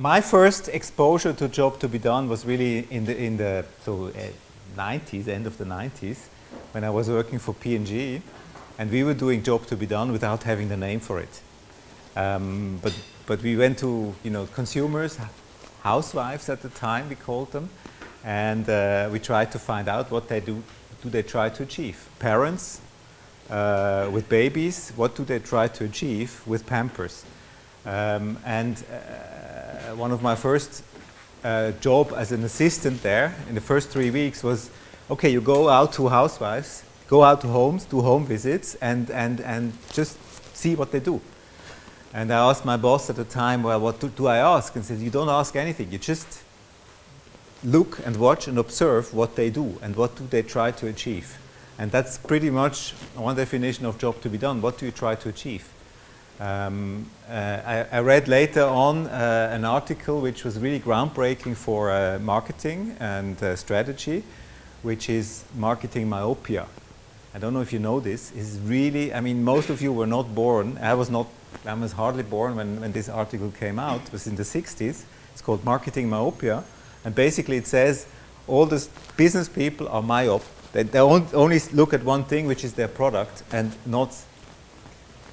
my first exposure to job to be done was really in the 90s, end of the 90s, when I was working for P&G, and we were doing job to be done without having the name for it. But we went to consumers, housewives at the time we called them, and we tried to find out what they do they try to achieve. Parents with babies, what do they try to achieve with Pampers? One of my first job as an assistant there in the first 3 weeks was, okay, you go out to housewives, go out to homes, do home visits, and just see what they do. And I asked my boss at the time, well, what do I ask? And he said, you don't ask anything. You just look and watch and observe what they do and what do they try to achieve. And that's pretty much one definition of job to be done. What do you try to achieve? I read later on an article which was really groundbreaking for marketing and strategy, which is marketing myopia. I don't know if you know this. Is really, I mean, most of you were not born. I was hardly born when this article came out. It was in the 60s. It's called Marketing Myopia. And basically it says all the business people are myope. They only look at one thing, which is their product, and not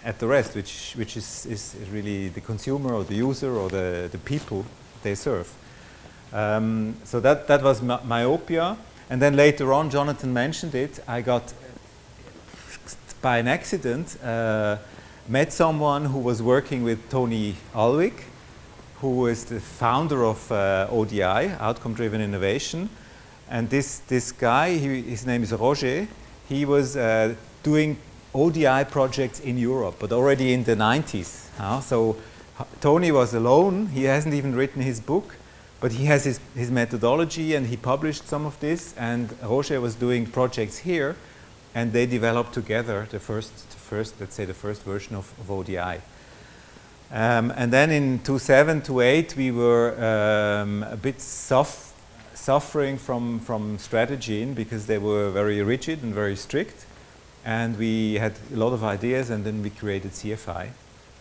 at the rest, which is really the consumer or the user or the people they serve. So that was myopia. And then later on, Jonathan mentioned it, I got, by an accident, met someone who was working with Tony Alwick, who is the founder of ODI, Outcome Driven Innovation. And this guy, his name is Roger, he was doing ODI projects in Europe, but already in the 90s. So Tony was alone, he hasn't even written his book, but he has his methodology and he published some of this, and Roger was doing projects here, and they developed together the first version of ODI. And then in 2007, 2008, we were a bit suffering from strategy because they were very rigid and very strict. And we had a lot of ideas, and then we created CFI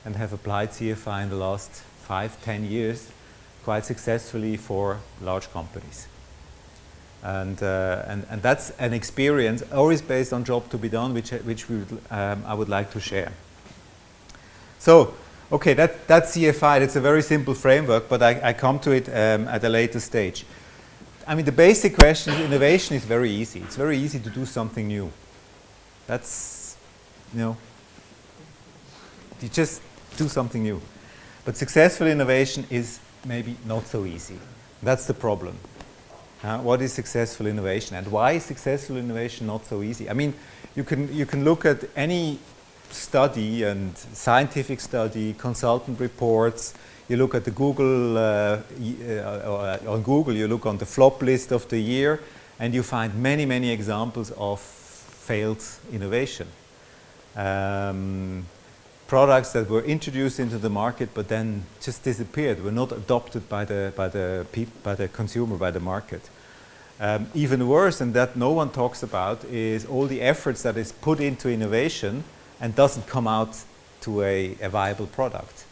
and have applied CFI in the last 5-10 years quite successfully for large companies. And that's an experience always based on job to be done, which I would like to share. So, okay, that's CFI. That's a very simple framework, but I come to it at a later stage. I mean, the basic question is innovation is very easy. It's very easy to do something new. That's, you just do something new. But successful innovation is maybe not so easy. That's the problem. What is successful innovation, and why is successful innovation not so easy? I mean, you can look at any study and scientific study, consultant reports. You look at the Google, on Google, you look on the flop list of the year, and you find many examples of failed innovation. Products that were introduced into the market but then just disappeared, were not adopted by the consumer, by the market. Even worse, and that no one talks about, is all the efforts that is put into innovation and doesn't come out to a viable product.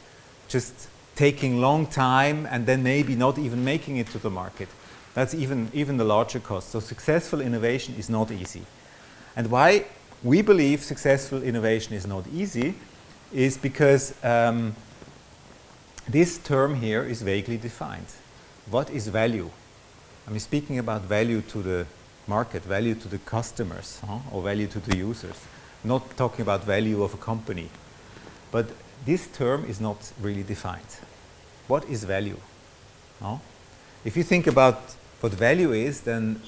Just taking long time and then maybe not even making it to the market. That's even the larger cost. So successful innovation is not easy. And why we believe successful innovation is not easy is because this term here is vaguely defined. What is value? I mean, speaking about value to the market, value to the customers, or value to the users. Not talking about value of a company. But this term is not really defined. What is value? If you think about what value is, then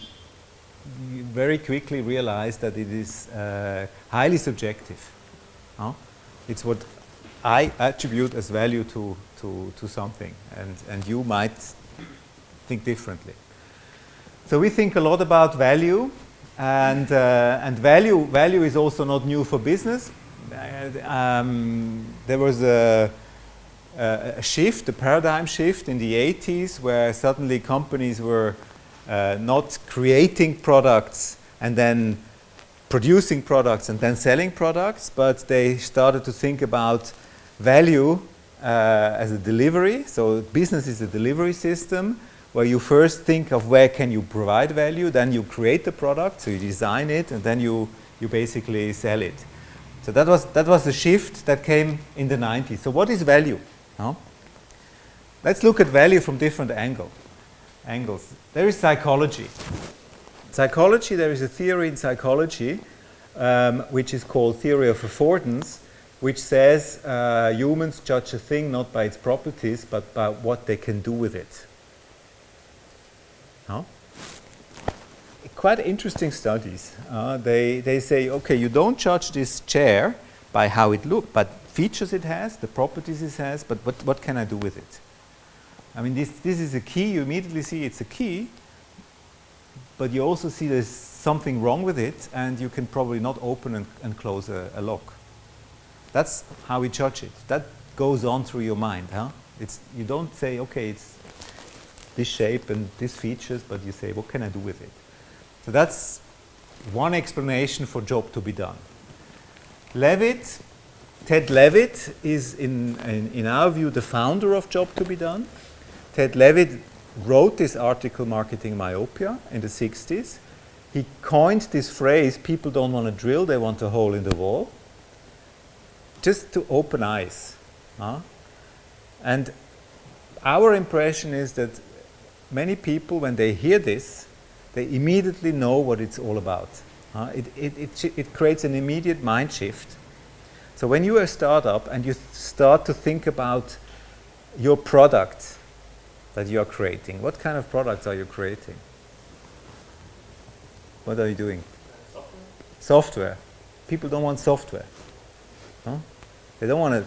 you very quickly realize that it is highly subjective. It's what I attribute as value to something, and you might think differently. So we think a lot about value, and value is also not new for business. There was a shift, a paradigm shift in the 80s, where suddenly companies were not creating products and then producing products and then selling products, but they started to think about value as a delivery. So business is a delivery system where you first think of where can you provide value, then you create the product, so you design it, and then you basically sell it. So that was the shift that came in the 90s. So what is value? No? Let's look at value from different angles. There is psychology. There is a theory in psychology which is called theory of affordance, which says humans judge a thing not by its properties, but by what they can do with it. No? Quite interesting studies. They say, okay, you don't judge this chair by how it looks, but features it has, the properties it has, but what can I do with it? I mean, this is a key. You immediately see it's a key, but you also see there's something wrong with it, and you can probably not open and close a lock. That's how we judge it. That goes on through your mind. You don't say, okay, it's this shape and these features, but you say, what can I do with it? So that's one explanation for job to be done. Ted Levitt is, in our view, the founder of job to be done. Ted Levitt wrote this article, Marketing Myopia, in the 60s. He coined this phrase, people don't want to drill, they want a hole in the wall, just to open eyes. And our impression is that many people, when they hear this, they immediately know what it's all about. It creates an immediate mind shift. So when you're a startup and you start to think about your product that you are creating, what kind of products are you creating? What are you doing? Software. People don't want software. They don't want to,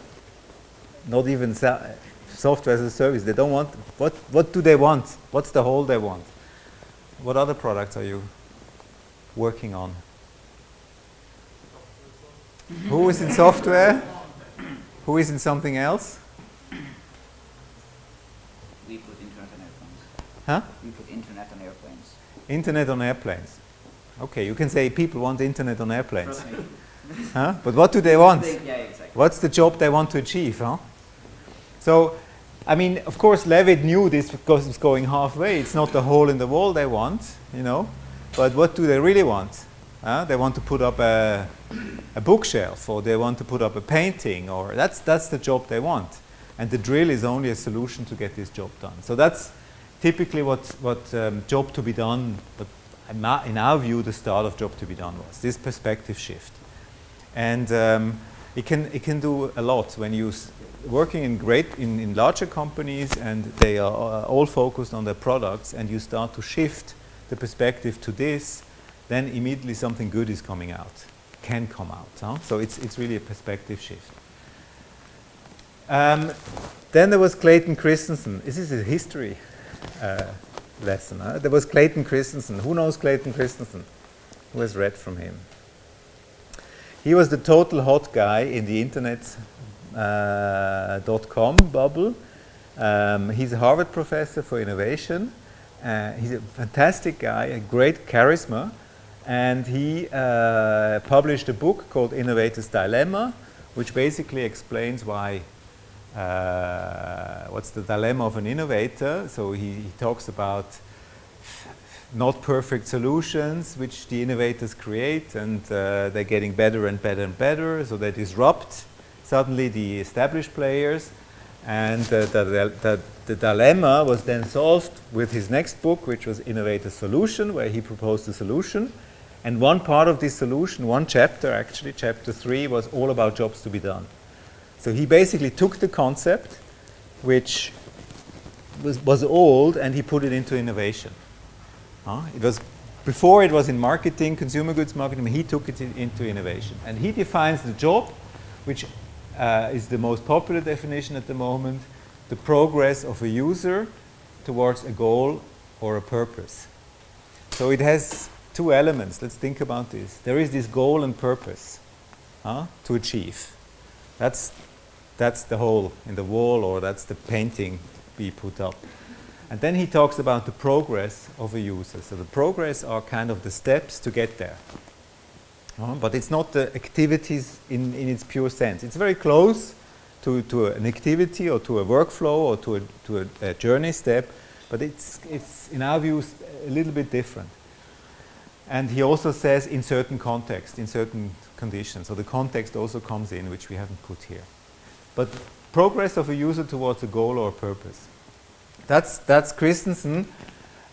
not even software as a service. They don't want, what do they want? What's the hole they want? What other products are you working on? Who is in software? Who is in something else? We put internet on airplanes. Huh? We put internet on airplanes. Internet on airplanes. Okay, you can say people want internet on airplanes. Huh? But what do they want? Yeah, exactly. What's the job they want to achieve? So, I mean, of course, Levitt knew this because it's going halfway. It's not the hole in the wall they want, But what do they really want? They want to put up a bookshelf, or they want to put up a painting, or that's the job they want. And the drill is only a solution to get this job done. So that's typically what job to be done, but in our view, the start of job to be done was this perspective shift. And it can do a lot when you working in larger companies and they are all focused on their products, and you start to shift the perspective to this, then immediately something good is coming out, can come out. So it's really a perspective shift. Then there was Clayton Christensen. This is a history lesson. There was Clayton Christensen. Who knows Clayton Christensen? Who has read from him? He was the total hot guy in the internet .com bubble. He's a Harvard professor for innovation. He's a fantastic guy, a great charisma, and he published a book called Innovator's Dilemma, which basically explains why what's the dilemma of an innovator. So he talks about not perfect solutions which the innovators create, and they're getting better and better and better, so they disrupt suddenly the established players. And the dilemma was then solved with his next book, which was Innovator's Solution, where he proposed a solution. And one part of this solution, one chapter actually, chapter 3, was all about jobs to be done. So he basically took the concept, which was old, and he put it into innovation. It was before it was in marketing, consumer goods marketing, he took it into innovation. And he defines the job, which is the most popular definition at the moment, the progress of a user towards a goal or a purpose. So it has two elements. Let's think about this. There is this goal and purpose to achieve. That's the hole in the wall, or that's the painting we put up. And then he talks about the progress of a user. So the progress are kind of the steps to get there. But it's not the activities in its pure sense. It's very close, to an activity or to a workflow or to a journey step, but it's in our view a little bit different. And he also says in certain context, in certain conditions. So the context also comes in, which we haven't put here. But progress of a user towards a goal or a purpose. That's Christensen.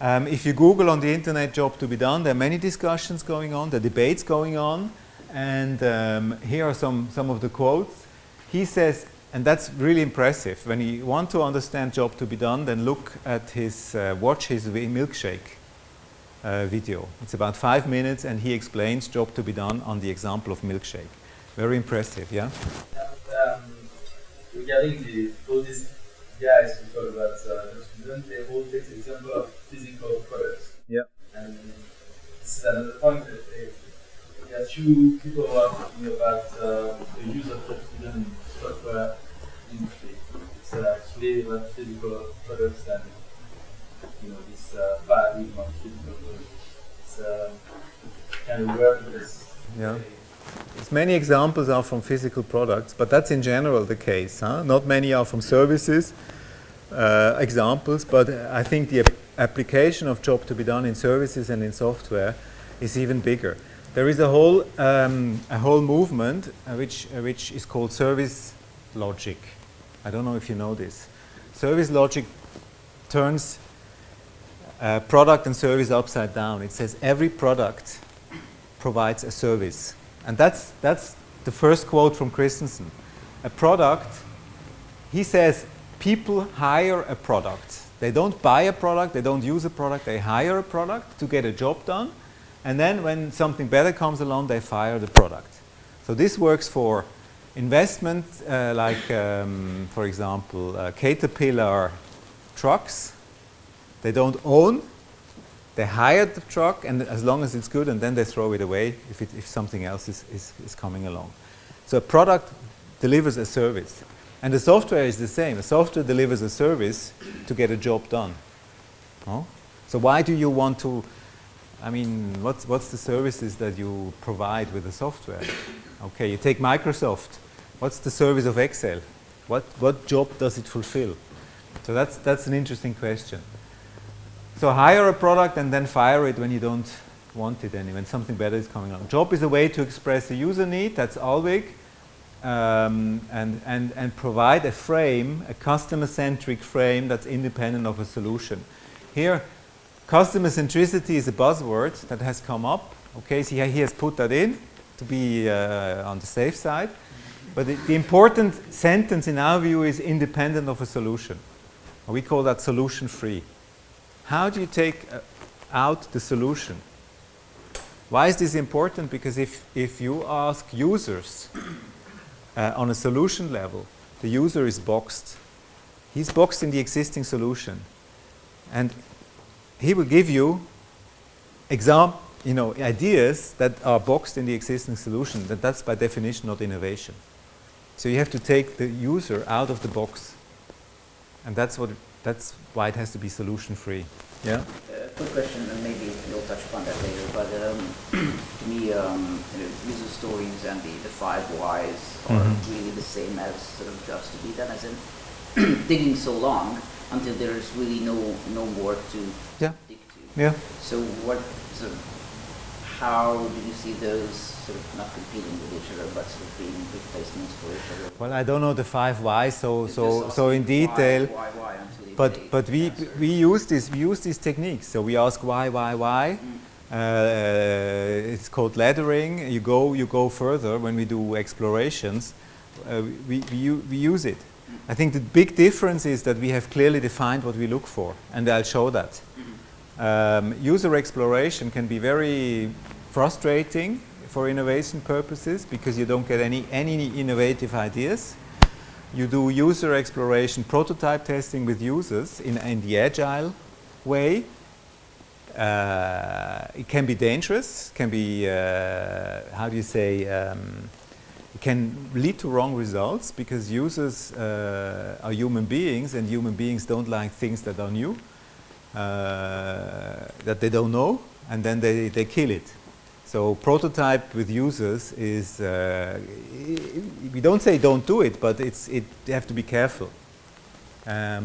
If you Google on the internet job to be done, there are many discussions going on, there are debates going on, and here are some of the quotes. He says, and that's really impressive, when you want to understand job to be done, then look at his, watch his milkshake video. It's about 5 minutes, and he explains job to be done on the example of milkshake. Very impressive, yeah? Regarding all these guys who talk about the student, they all take the example of physical products. Yeah. And this is another point that there are few people who are talking about the use of the student in software industry. It's actually about physical products and this paradigm of physical products. It's kind of weird because many examples are from physical products, but that's in general the case. Not many are from services examples, but I think the application of job to be done in services and in software is even bigger. There is a whole movement which is called service logic. I don't know if you know this. Service logic turns product and service upside down. It says every product provides a service. And that's the first quote from Christensen. A product, he says, people hire a product. They don't buy a product, they don't use a product, they hire a product to get a job done. And then when something better comes along, they fire the product. So this works for investment, like, for example, Caterpillar trucks. They don't own. They hired the truck, and as long as it's good, and then they throw it away if something else is coming along. So a product delivers a service. And the software is the same. The software delivers a service to get a job done. Oh? So why do you want to, I mean, what's the services that you provide with the software? Okay, you take Microsoft. What's the service of Excel? What job does it fulfill? So that's an interesting question. So hire a product and then fire it when you don't want it anymore, when something better is coming along. Job is a way to express a user need, that's Alvig, and provide a frame, a customer-centric frame that's independent of a solution. Here, customer centricity is a buzzword that has come up. Okay, so he has put that in to be on the safe side. But the important sentence in our view is independent of a solution. We call that solution-free. How do you take out the solution? Why is this important? Because if you ask users on a solution level, the user is boxed. He's boxed in the existing solution. And he will give you ideas that are boxed in the existing solution. That's by definition not innovation. So you have to take the user out of the box. And that's why it has to be solution-free. Yeah? Quick question, and maybe you'll touch upon that later, but to me, user stories and the 5 whys are really the same as sort of jobs to be done, as in digging so long until there's really no more to dig to. Yeah. So how do you see those sort of not competing with each other, but sort of being replacements for each other? Well, I don't know the 5 whys so in detail. Why until you But we use these techniques. So we ask why. It's called laddering. You go further when we do explorations. We use it. I think the big difference is that we have clearly defined what we look for, and I'll show that. User exploration can be very frustrating for innovation purposes because you don't get any innovative ideas. You do user exploration, prototype testing with users in the agile way. It can be dangerous, can be, it can lead to wrong results because users are human beings, and human beings don't like things that are new, that they don't know, and then they kill it. So prototype with users is, we don't say don't do it, but you have to be careful. I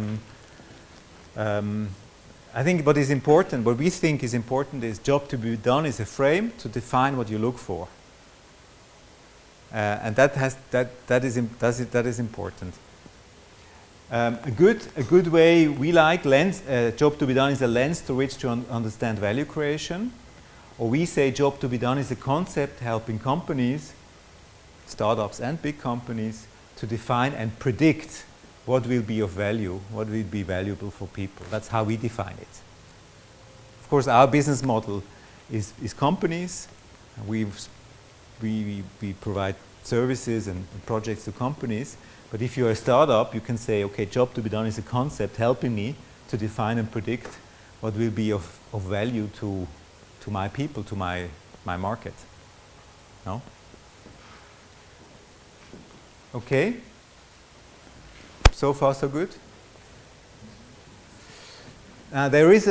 think what is important, what we think is important, is job to be done is a frame to define what you look for. And that is important. A good way we like job to be done is a lens through which to understand value creation. Or we say job to be done is a concept helping companies, startups and big companies, to define and predict what will be of value, what will be valuable for people. That's how we define it. Of course, our business model is companies. We provide services and projects to companies. But if you're a startup, you can say, okay, job to be done is a concept helping me to define and predict what will be of value to my people, to my market. No? Okay. So far, so good. There is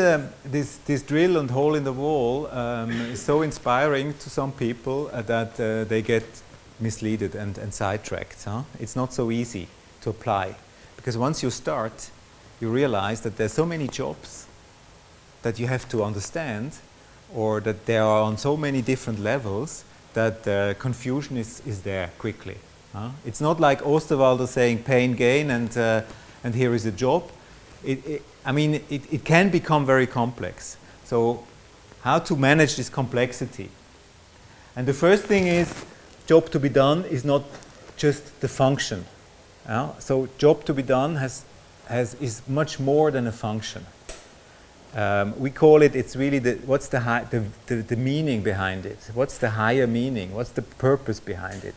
this drill and hole in the wall is so inspiring to some people that they get misleaded and sidetracked. Huh? It's not so easy to apply, because once you start, you realize that there's so many jobs that you have to understand, or that they are on so many different levels that confusion is there quickly. It's not like Osterwalder saying pain, gain, and here is a job. It can become very complex. So how to manage this complexity? And the first thing is, job to be done is not just the function. So job to be done is much more than a function. We call it, it's really what's the meaning behind it? What's the higher meaning? What's the purpose behind it?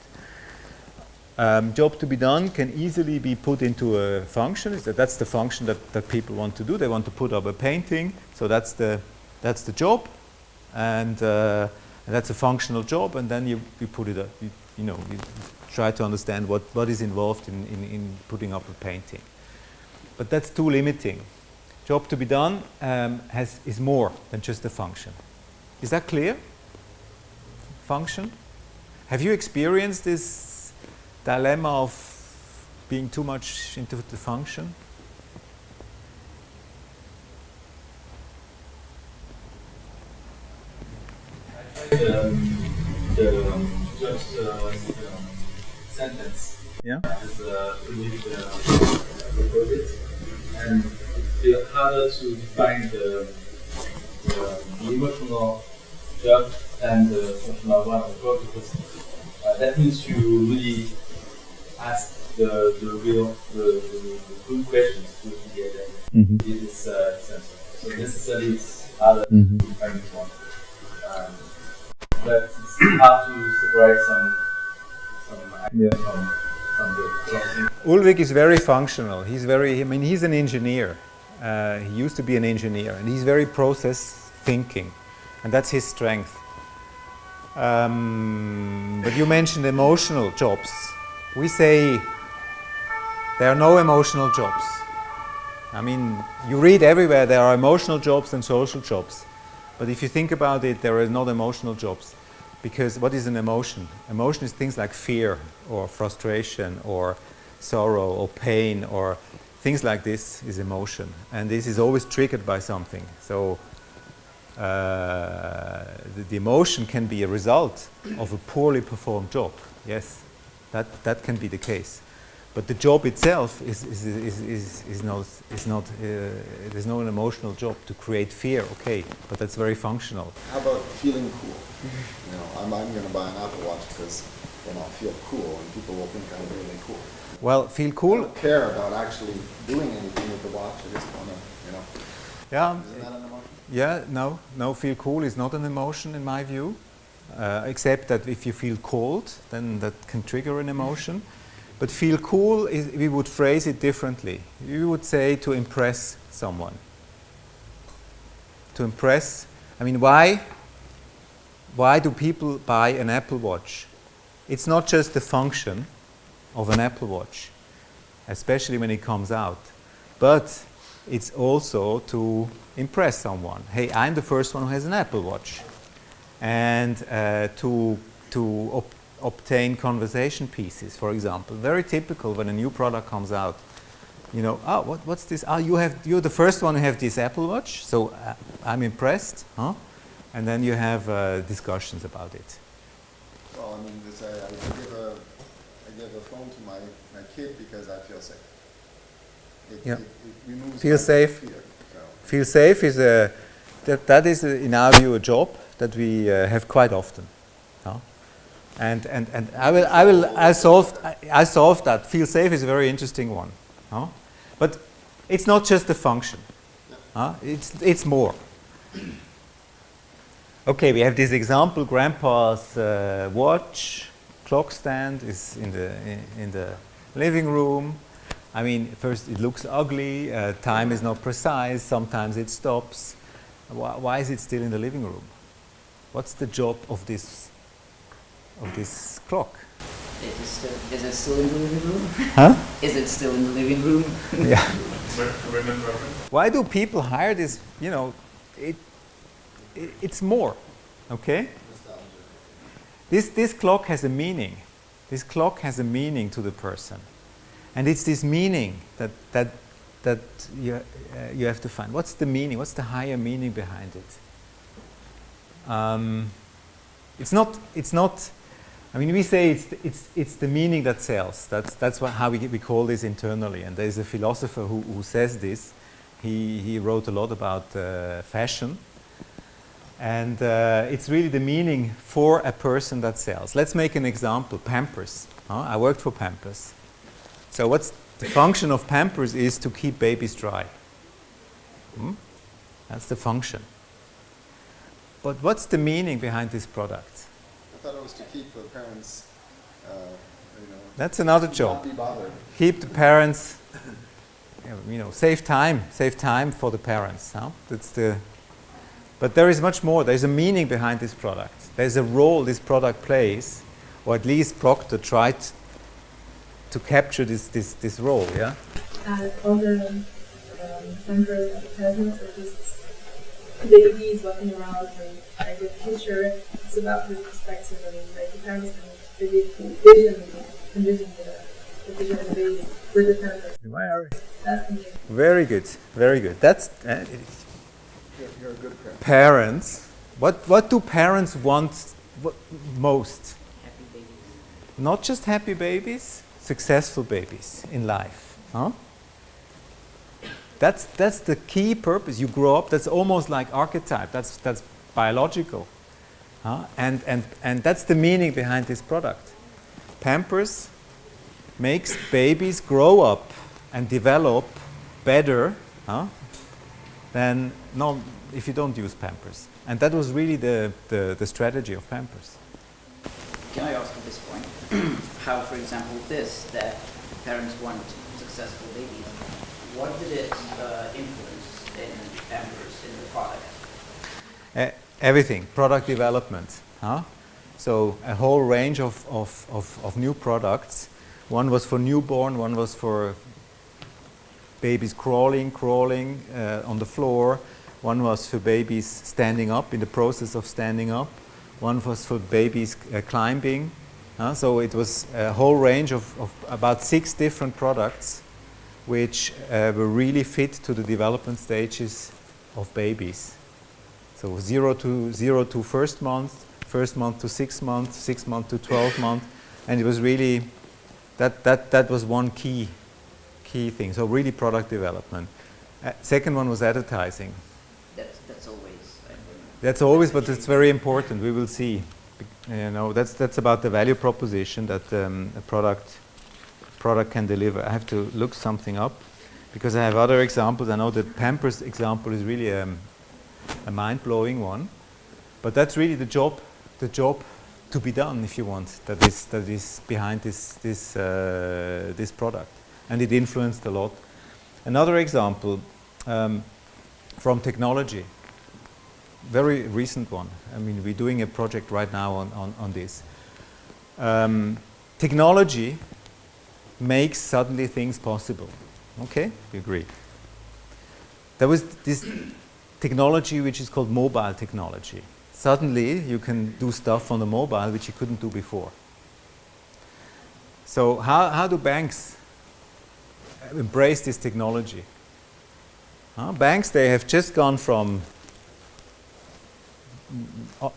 Job to be done can easily be put into a function. That's the function that people want to do. They want to put up a painting, so that's the job, and that's a functional job. And then you put it up. You try to understand what is involved in putting up a painting. But that's too limiting. Job to be done is more than just a function. Is that clear? Function. Have you experienced this dilemma of being too much into the function? I tried the just sentence. Yeah. As recorded, and it's harder to define the emotional job than the functional one as well, because that means you really ask the good questions to get this sensor. So necessarily it's harder to define this one. But it's hard to separate some from the Ulrich is very functional. He's an engineer. He used to be an engineer, and he's very process thinking, and that's his strength. But you mentioned emotional jobs. We say there are no emotional jobs. You read everywhere there are emotional jobs and social jobs. But if you think about it, there are not emotional jobs. Because what is an emotion? Emotion is things like fear or frustration or sorrow or pain or things like this is emotion. And this is always triggered by something. So the emotion can be a result of a poorly performed job. Yes, that can be the case. But the job itself is not. There's no emotional job to create fear. Okay, but that's very functional. How about feeling cool? I'm going to buy an Apple Watch because I feel cool, and people will think I'm really cool. Well, feel cool. I don't care about actually doing anything with the watch. I just want to, Yeah. Isn't that an emotion? Yeah. No. Feel cool is not an emotion in my view, except that if you feel cold, then that can trigger an emotion. But feel cool, we would phrase it differently. We would say to impress someone. To impress, why do people buy an Apple Watch? It's not just the function of an Apple Watch, especially when it comes out, but it's also to impress someone. Hey, I'm the first one who has an Apple Watch. and to obtain conversation pieces, for example. Very typical when a new product comes out. You know, what's this? You're the first one who have this Apple Watch, so I'm impressed, huh? And then you have discussions about it. Well, I mean, I give a phone to my kid because I feel safe. Yeah. It removes Feel my safe. fear, so. Feel safe is that is in our view a job that we have quite often, huh? And I solved that. Feel safe is a very interesting one, huh? But it's not just a function, huh? It's more. Okay, we have this example. Grandpa's watch clock stand is in the living room. I mean, first it looks ugly. Time is not precise. Sometimes it stops. Why is it still in the living room? What's the job of this clock? Is it still in the living room? Huh? Is it still in the living room? Yeah. Why do people hire this? You know, it's more, okay? This clock has a meaning. This clock has a meaning to the person, and it's this meaning that you have to find. What's the meaning? What's the higher meaning behind it? It's not. I mean, we say it's the meaning that sells. That's how we call this internally. And there's a philosopher who says this. He wrote a lot about fashion. And it's really the meaning for a person that sells. Let's make an example. Pampers. I worked for Pampers. So what's the function of Pampers is to keep babies dry. That's the function. But what's the meaning behind this product? I thought it was to keep the parents, that's another not job. be bothered. Keep the parents, save time for the parents. Huh? But there is much more. There's a meaning behind this product. There's a role this product plays, or at least Procter tried to capture this role. Yeah. All the Pampers advertisements are just babies walking around with like a future. It's about the perspective and like the parents can envision the vision of the baby with the Pampers. That's the meaning. Very good, very good. That's You're a good parent. parents. What do parents want most? Happy babies. Not just happy babies, successful babies in life. Huh? That's the key purpose. You grow up. That's almost like archetype. That's biological. Huh? And that's the meaning behind this product. Pampers makes babies grow up and develop better than if you don't use Pampers. And that was really the strategy of Pampers. Can I ask at this point how, for example, that parents want successful babies, what did it influence in Pampers, in the product? Everything, product development. So a whole range of new products. One was for newborn, one was for babies crawling on the floor. One was for babies standing up, in the process of standing up. One was for babies climbing. So it was a whole range of about 6 different products which were really fit to the development stages of babies. So 0 to first month to 6 months, 6 months to 12 months. And it was really, that was one key thing. So really product development. Second one was advertising. That's always. That's always, but it's very important. We will see. That's about the value proposition that a product can deliver. I have to look something up because I have other examples. I know that Pampers example is really a mind-blowing one, but that's really the job to be done, if you want. That is behind this product, and it influenced a lot. Another example from technology. Very recent one. I mean, we're doing a project right now on this. Technology makes suddenly things possible. Okay, we agree. There was this technology which is called mobile technology. suddenly you can do stuff on the mobile which you couldn't do before. So how do banks embrace this technology? Banks, they have just gone from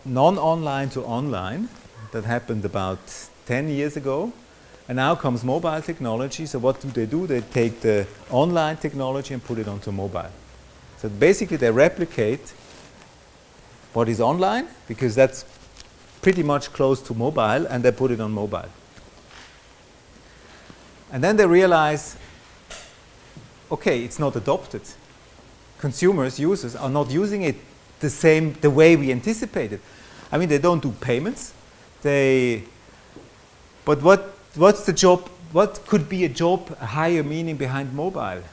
non-online to online. That happened about 10 years ago. And now comes mobile technology. So what do? They take the online technology and put it onto mobile. So basically they replicate what is online, because that's pretty much close to mobile, and they put it on mobile. And then they realize, okay, it's not adopted. Consumers, users, are not using it the way we anticipated. I mean, they don't do payments. But what's the job? What could be a higher meaning behind mobile?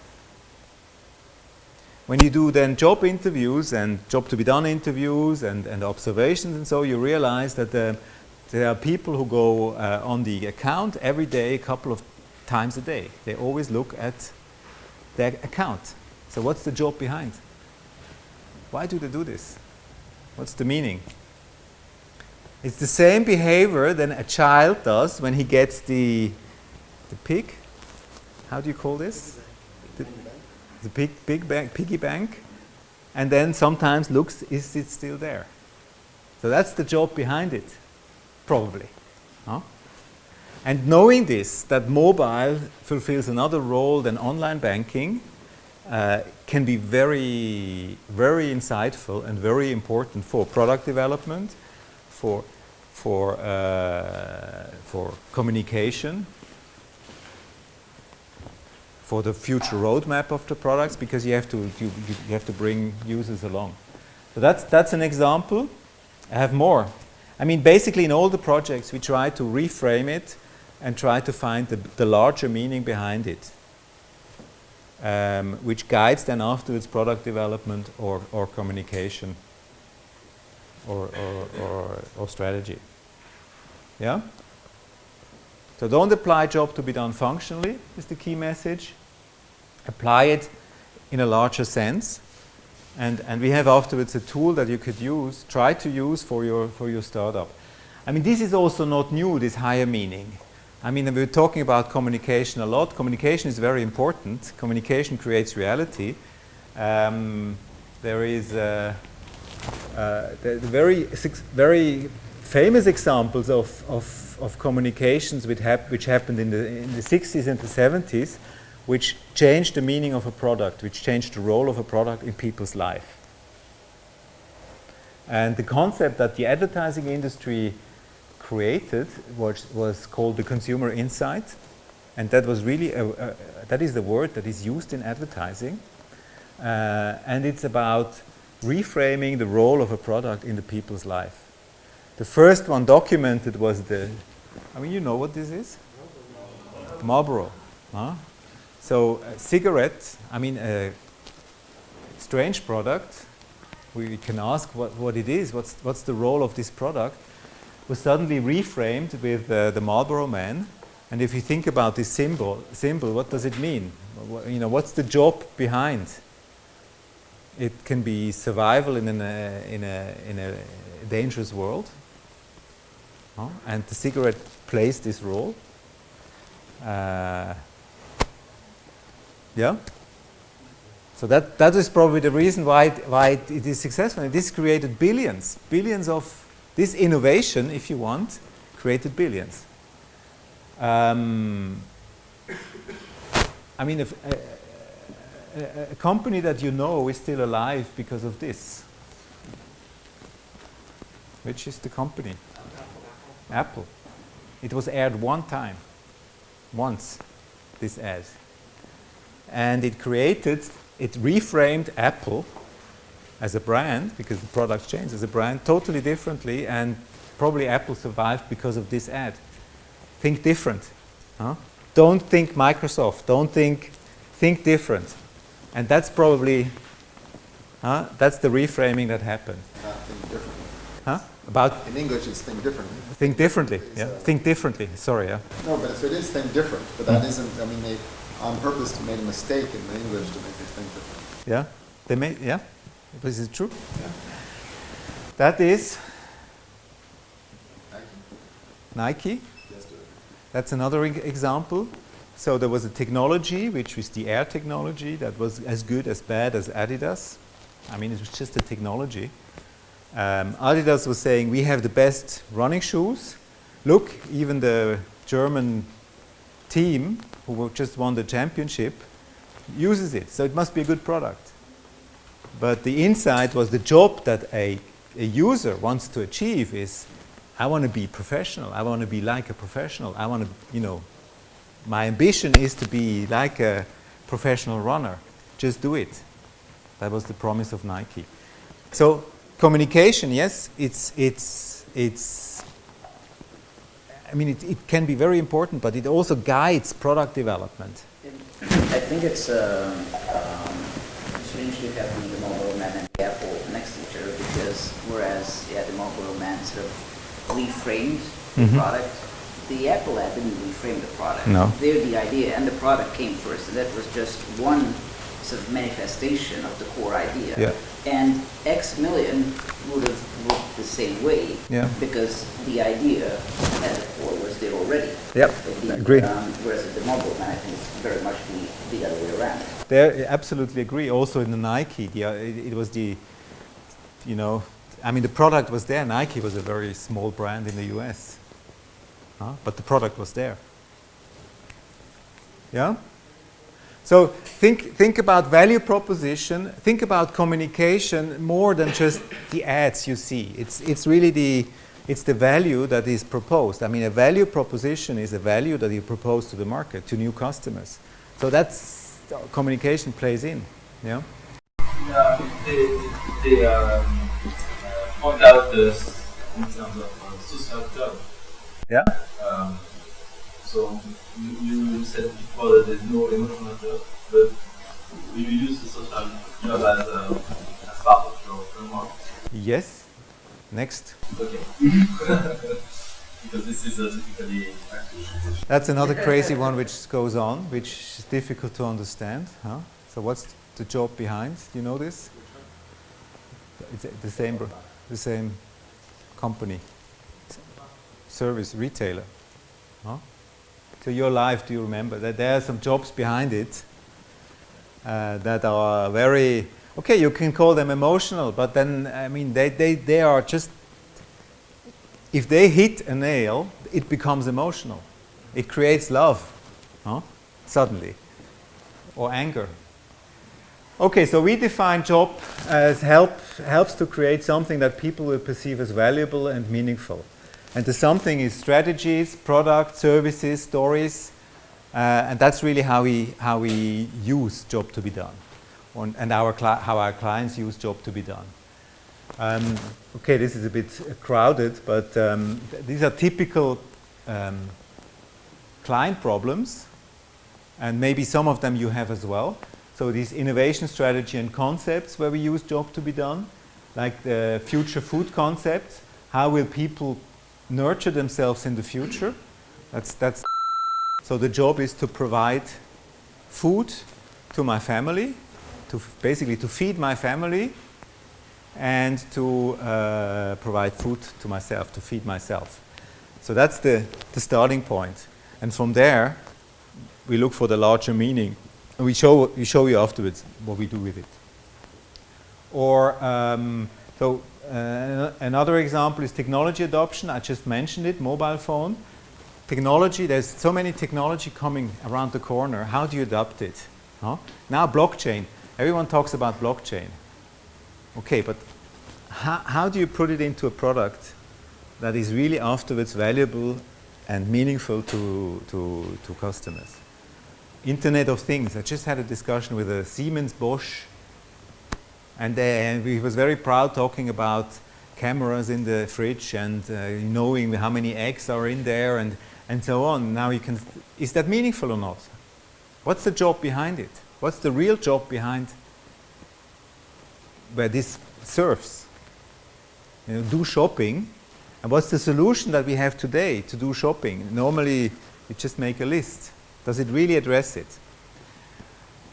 When you do then job interviews and job to be done interviews and observations and so, you realize that there are people who go on the account every day, a couple of times a day. They always look at their account. So what's the job behind? Why do they do this? What's the meaning? It's the same behavior than a child does when he gets the pig. How do you call this? The piggy bank. And then sometimes looks, is it still there? So that's the job behind it, probably. Huh? And knowing this, that mobile fulfills another role than online banking, can be very, very insightful and very important for product development, for communication, for the future roadmap of the products, because you have to bring users along. So that's an example. I have more. I mean, basically in all the projects we try to reframe it and try to find the larger meaning behind it, which guides then afterwards product development or communication or strategy. Yeah? So don't apply job to be done functionally, is the key message. Apply it in a larger sense. And we have afterwards a tool that you could use, try to use for your startup. I mean, this is also not new, this higher meaning. I mean, we're talking about communication a lot. Communication is very important. Communication creates reality. There is the very famous examples of communications which happened in the 60s and the 70s, which changed the meaning of a product, which changed the role of a product in people's life. And the concept that the advertising industry created was called the consumer insight, and that was really that is the word that is used in advertising, and it's about reframing the role of a product in the people's life. The first one documented was I mean, you know what this is? Marlboro. Huh? So cigarette, I mean, a strange product. We can ask what it is, what's the role of this product, was suddenly reframed with the Marlboro Man. And if you think about this symbol, what does it mean? You know, what's the job behind? It can be survival in a dangerous world. And the cigarette plays this role. Yeah. So that is probably the reason why it is successful. And this created billions of this innovation, if you want, created billions. I mean, if a company that you know is still alive because of this. Which is the company? Apple. It was aired once, this ad. And it reframed Apple as a brand, because the product changed as a brand totally differently, and probably Apple survived because of this ad. Think different. Huh? Don't think Microsoft. Don't think different. And that's probably, that's the reframing that happened. Think differently. Huh? In English, it's think differently. Think differently. Yeah. Think differently. Sorry. Yeah. No, but so it is think different. But that isn't. I mean, they on purpose made a mistake in the English to make it think different. Yeah. They made. Yeah. This is true. Yeah. That is Nike. Nike. Yes, do it. That's another example. So there was a technology, which was the Air technology, that was as good, as bad as Adidas. I mean, it was just a technology. Adidas was saying, we have the best running shoes. Look, even the German team, who just won the championship, uses it. So it must be a good product. But the insight was the job that a user wants to achieve is, I want to be professional. I want to be like a professional. I want to, you know, my ambition is to be like a professional runner. Just do it. That was the promise of Nike. So communication, yes, it's I mean, it can be very important, but it also guides product development. I think it's strange to have the Marlboro Man and the Apple next to each other, because whereas the Marlboro Man sort of reframed the product, the Apple app didn't reframe the product. No. They're the idea, and the product came first, and that was just one sort of manifestation of the core idea. Yeah. And X million would have looked the same way, Yeah. because the idea at the core was there already. Yep, agree. Whereas at the Marlboro Man, I think it's very much the other way around. There, absolutely agree. Also in the Nike, it was the, you know, I mean, the product was there. Nike was a very small brand in the US, but the product was there. Yeah. So think about value proposition. Think about communication more than just the ads you see. It's really the value that is proposed. I mean, a value proposition is a value that you propose to the market, to new customers. So that's communication plays in. Yeah. Yeah, they point out this in terms of social job. Yeah. So you said before that there's no emotional job, but you use the social job as part of your framework. Yes. Next. Okay. Because this is typically That's another crazy one which goes on, which is difficult to understand. Huh? So what's the job behind? Do you know this? It's the same company, service retailer. Huh? So your life, do you remember that there are some jobs behind it that are very, okay, you can call them emotional, but then, I mean, they are just, if they hit a nail, it becomes emotional. It creates love, suddenly, or anger. Okay, so we define job as helps to create something that people will perceive as valuable and meaningful. And the something is strategies, products, services, stories, and that's really how we use job to be done, and how our clients use job to be done. Okay, this is a bit crowded, but these are typical client problems, and maybe some of them you have as well. So these innovation strategy and concepts where we use job to be done, like the future food concepts. How will people nurture themselves in the future? That's so the job is to provide food to my family, basically to feed my family, and to provide food to myself, to feed myself. So that's the starting point. And from there, we look for the larger meaning. And we show you afterwards what we do with it. Or another example is technology adoption. I just mentioned it, mobile phone. Technology, there's so many technology coming around the corner. How do you adopt it? Now blockchain. Everyone talks about blockchain. Okay, but how do you put it into a product that is really afterwards valuable and meaningful to customers? Internet of Things. I just had a discussion with a Siemens Bosch, and he was very proud talking about cameras in the fridge and knowing how many eggs are in there and so on. Now you can, is that meaningful or not? What's the job behind it? What's the real job behind where this serves? Do shopping. And what's the solution that we have today to do shopping? Normally, you just make a list. Does it really address it?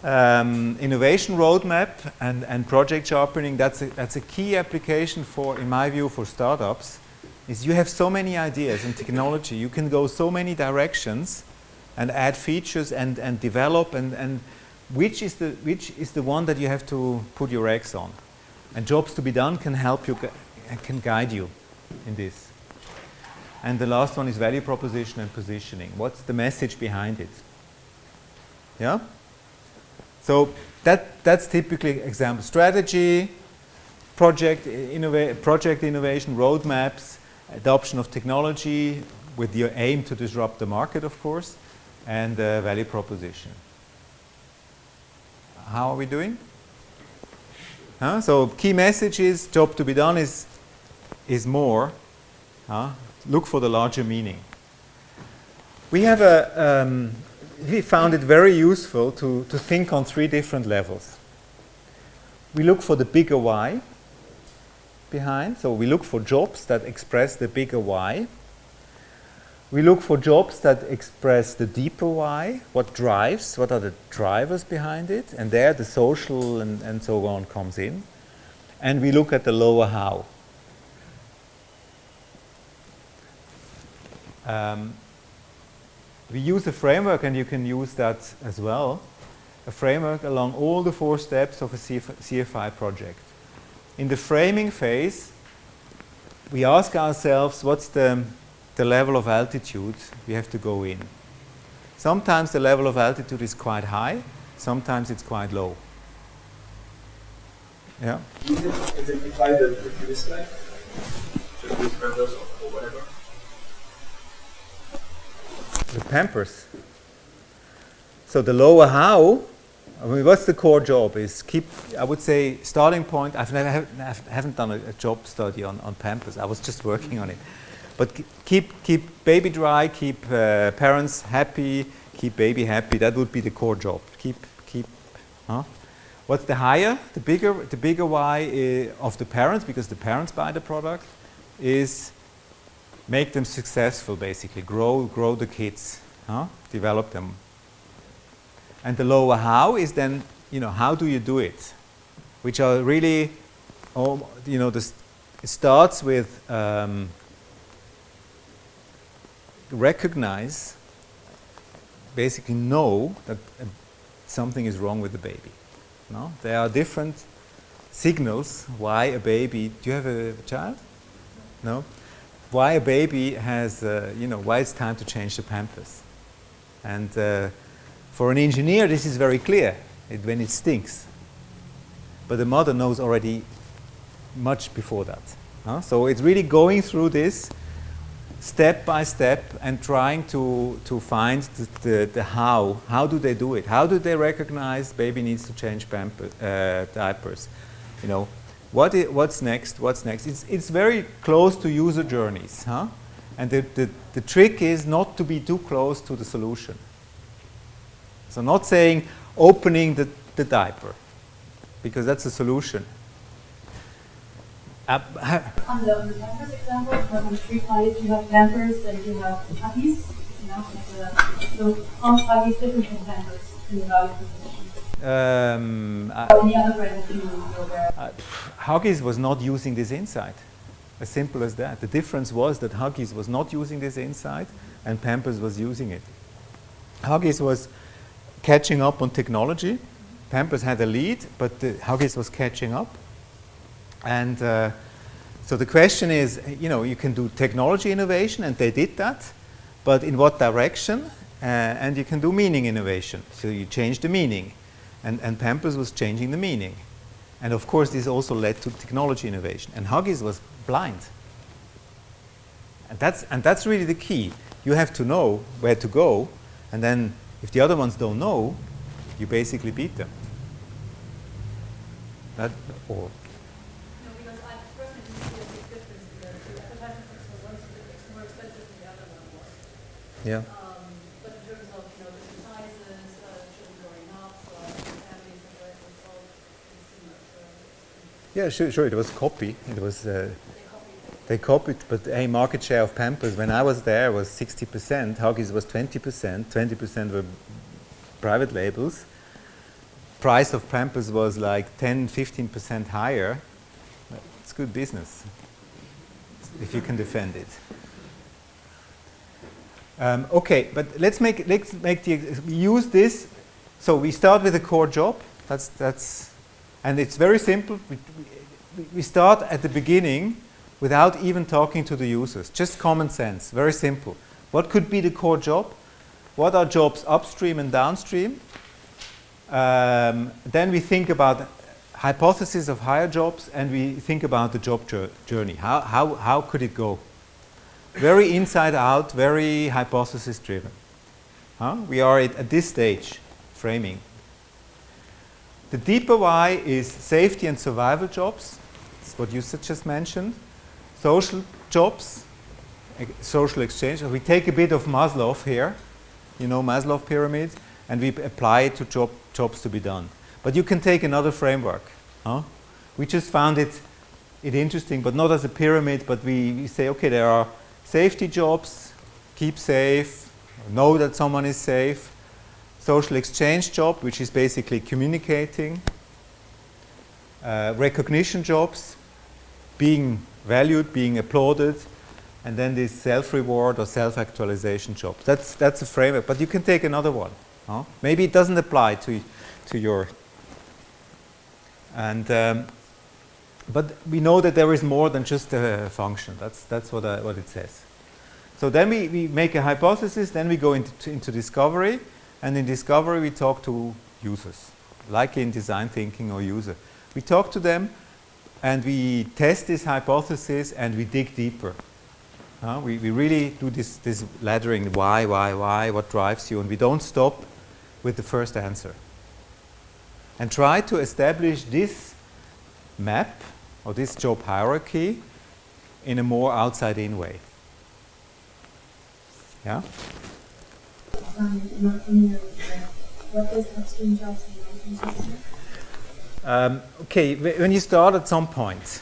Innovation roadmap and project sharpening, that's a key application for, in my view, for startups, is you have so many ideas in technology, you can go so many directions and add features and develop, and which is the one that you have to put your eggs on. And Jobs to be Done can help you, can guide you in this. And the last one is value proposition and positioning. What's the message behind it? Yeah? So that's typically example. Strategy, project innovation, roadmaps, adoption of technology with the aim to disrupt the market, of course, and value proposition. How are we doing? So key message is job to be done is more. Look for the larger meaning. We have we found it very useful to think on 3 different levels. We look for the bigger why behind, so we look for jobs that express the bigger why. We look for jobs that express the deeper why, what are the drivers behind it, and there the social and so on comes in. And we look at the lower how. We use a framework, and you can use that as well, a framework along all the 4 steps of a CFI project. In the framing phase, we ask ourselves, what's the level of altitude we have to go in? Sometimes the level of altitude is quite high, sometimes it's quite low. Yeah? Is it exemplify the previous slide? Just with Pampers or whatever? The Pampers. So the lower how, I mean, what's the core job is I would say, starting point, I haven't done a job study on Pampers, I was just working on it. But keep baby dry, keep parents happy, keep baby happy, that would be the core job. What's the higher, the bigger why of the parents, because the parents buy the product, is make them successful, basically, grow the kids, develop them. And the lower how is then, how do you do it? Which are really, it starts with recognize, basically know that something is wrong with the baby. No? There are different signals why a baby, do you have a child? No? Why a baby has, why it's time to change the Pampers. And for an engineer, this is very clear when it stinks. But the mother knows already much before that. So it's really going through this step by step and trying to find the how. How do they do it? How do they recognize baby needs to change diapers? What's next? What's next? It's very close to user journeys, And the trick is not to be too close to the solution. So not saying opening the diaper, because that's a solution. On the Pampers example, on 3 slides, you have Pampers and you have Huggies. So how is Huggies different from Pampers in the value proposition? Or any other brand that you're aware of? Huggies was not using this insight. As simple as that. The difference was that Huggies was not using this insight and Pampers was using it. Huggies was catching up on technology. Pampers had a lead, but Huggies was catching up. And so the question is, you can do technology innovation, and they did that, but in what direction? And you can do meaning innovation. So you change the meaning. And Pampers was changing the meaning. And of course, this also led to technology innovation. And Huggies was blind. And that's really the key. You have to know where to go, and then if the other ones don't know, you basically beat them. No, because I personally didn't see a big difference because the advertising mix was one more expensive than the other one was. Yeah. But in terms of different sizes, children growing up, families and where it was all similar. Yeah, sure. It was copy. It was. They copied, but a market share of Pampers when I was there was 60%. Huggies was 20%. 20% were private labels. price of Pampers was like 10-15% higher, it's good business if you can defend it. Okay, but let's use this. So we start with a core job. And it's very simple. We start at the beginning without even talking to the users. Just common sense, very simple. What could be the core job? What are jobs upstream and downstream? Then we think about hypothesis of higher jobs, and we think about the job journey. How could it go? Very inside out, very hypothesis driven. We are at this stage, framing. The deeper why is safety and survival jobs. That's what you just mentioned. Social jobs, social exchange. We take a bit of Maslow here, you know, Maslow pyramid, and we apply it to jobs to be done. But you can take another framework. We just found it interesting, but not as a pyramid, but we say, okay, there are safety jobs, keep safe, know that someone is safe. Social exchange job, which is basically communicating. Recognition jobs, being valued, being applauded. And then this self-reward or self-actualization job. That's a framework, but you can take another one. Maybe it doesn't apply to your... And but we know that there is more than just a function. That's what it says. So then we make a hypothesis, then we go into discovery, and in discovery we talk to users, like in design thinking or user. We talk to them, and we test this hypothesis, and we dig deeper. We really do this laddering, why, what drives you, and we don't stop with the first answer. And try to establish this map, or this job hierarchy, in a more outside-in way. Yeah? What is upstream jobs and downstream jobs? Okay, when you start at some point,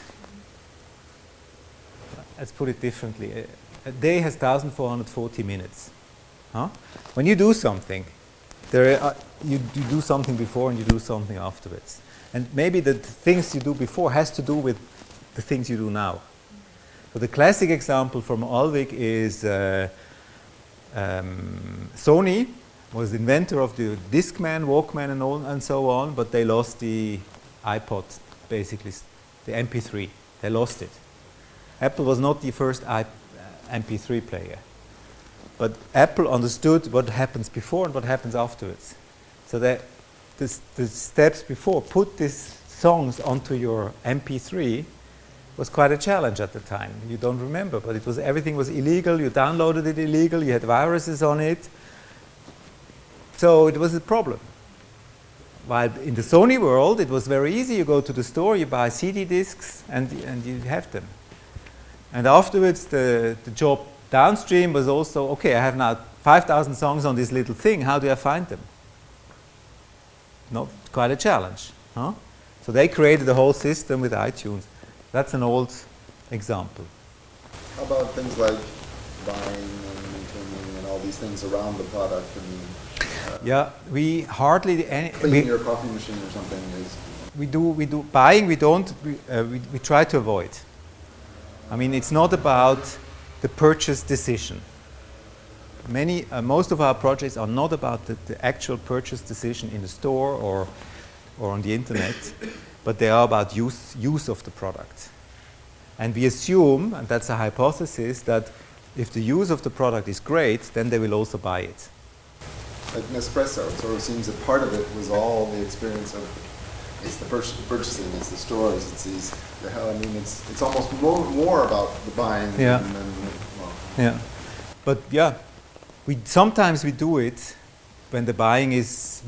let's put it differently. A day has 1,440 minutes. When you do something, you do something before and you do something afterwards. And maybe the things you do before has to do with the things you do now. So the classic example from Alvik is Sony was the inventor of the Discman, Walkman, and so on, but they lost the iPod, basically, the MP3. They lost it. Apple was not the first MP3 player. But Apple understood what happens before and what happens afterwards. So that the steps before, put these songs onto your MP3, was quite a challenge at the time. You don't remember, but everything was illegal. You downloaded it illegal. You had viruses on it. So it was a problem. While in the Sony world, it was very easy. You go to the store, you buy CD discs, and you have them. And afterwards, the job downstream was also, okay, I have now 5,000 songs on this little thing. How do I find them? Not quite a challenge. So they created the whole system with iTunes. That's an old example. How about things like buying and maintaining and all these things around the product? Yeah, we hardly cleaning your coffee machine or something is. We do buying. We don't. We try to avoid. I mean, it's not about the purchase decision. Most of our projects are not about the actual purchase decision in the store or on the internet, but they are about use of the product. And we assume, and that's a hypothesis, that if the use of the product is great, then they will also buy it. Like Nespresso, it sort of seems that part of it was all the experience of it's the purchasing, it's the stores, it's these. I mean, it's almost more about the buying than well. Yeah, but yeah, sometimes we do it when the buying is,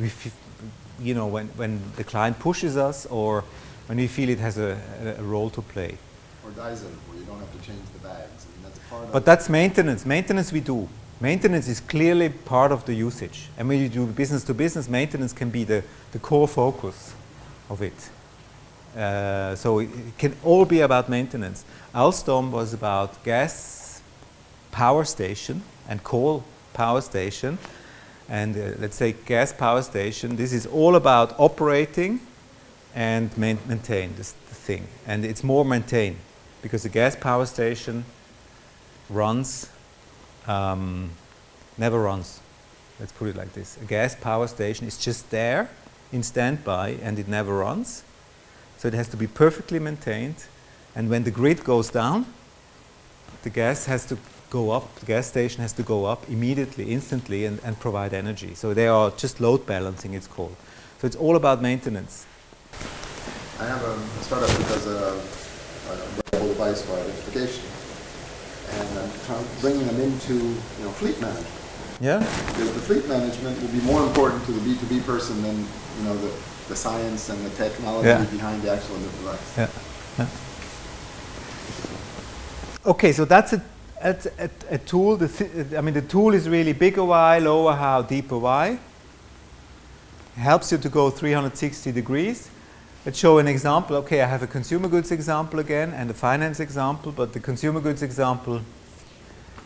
when the client pushes us or when we feel it has a role to play. Or Dyson, where you don't have to change the bags. I mean, that's part of. But that's maintenance. Maintenance we do. Maintenance is clearly part of the usage. And when you do business to business, maintenance can be the core focus of it. So it can all be about maintenance. Alstom was about gas power station and coal power station. And let's say gas power station, this is all about operating and maintain this thing. And it's more maintain, because the gas power station runs, never runs. Let's put it like this. A gas power station is just there in standby and it never runs. So it has to be perfectly maintained. And when the grid goes down, the gas has to go up, the gas station has to go up immediately, instantly, and provide energy. So they are just load balancing, it's called. So it's all about maintenance. I have a startup that does a wearable device for identification, and I'm bringing them into fleet management. Yeah. Because the fleet management will be more important to the B2B person than the science and the technology behind the actual device. Yeah. Yeah. Okay, so that's a tool. The tool is really bigger Y, lower how, deeper Y. Helps you to go 360 degrees. Let's show an example. Okay, I have a consumer goods example again and a finance example, but the consumer goods example,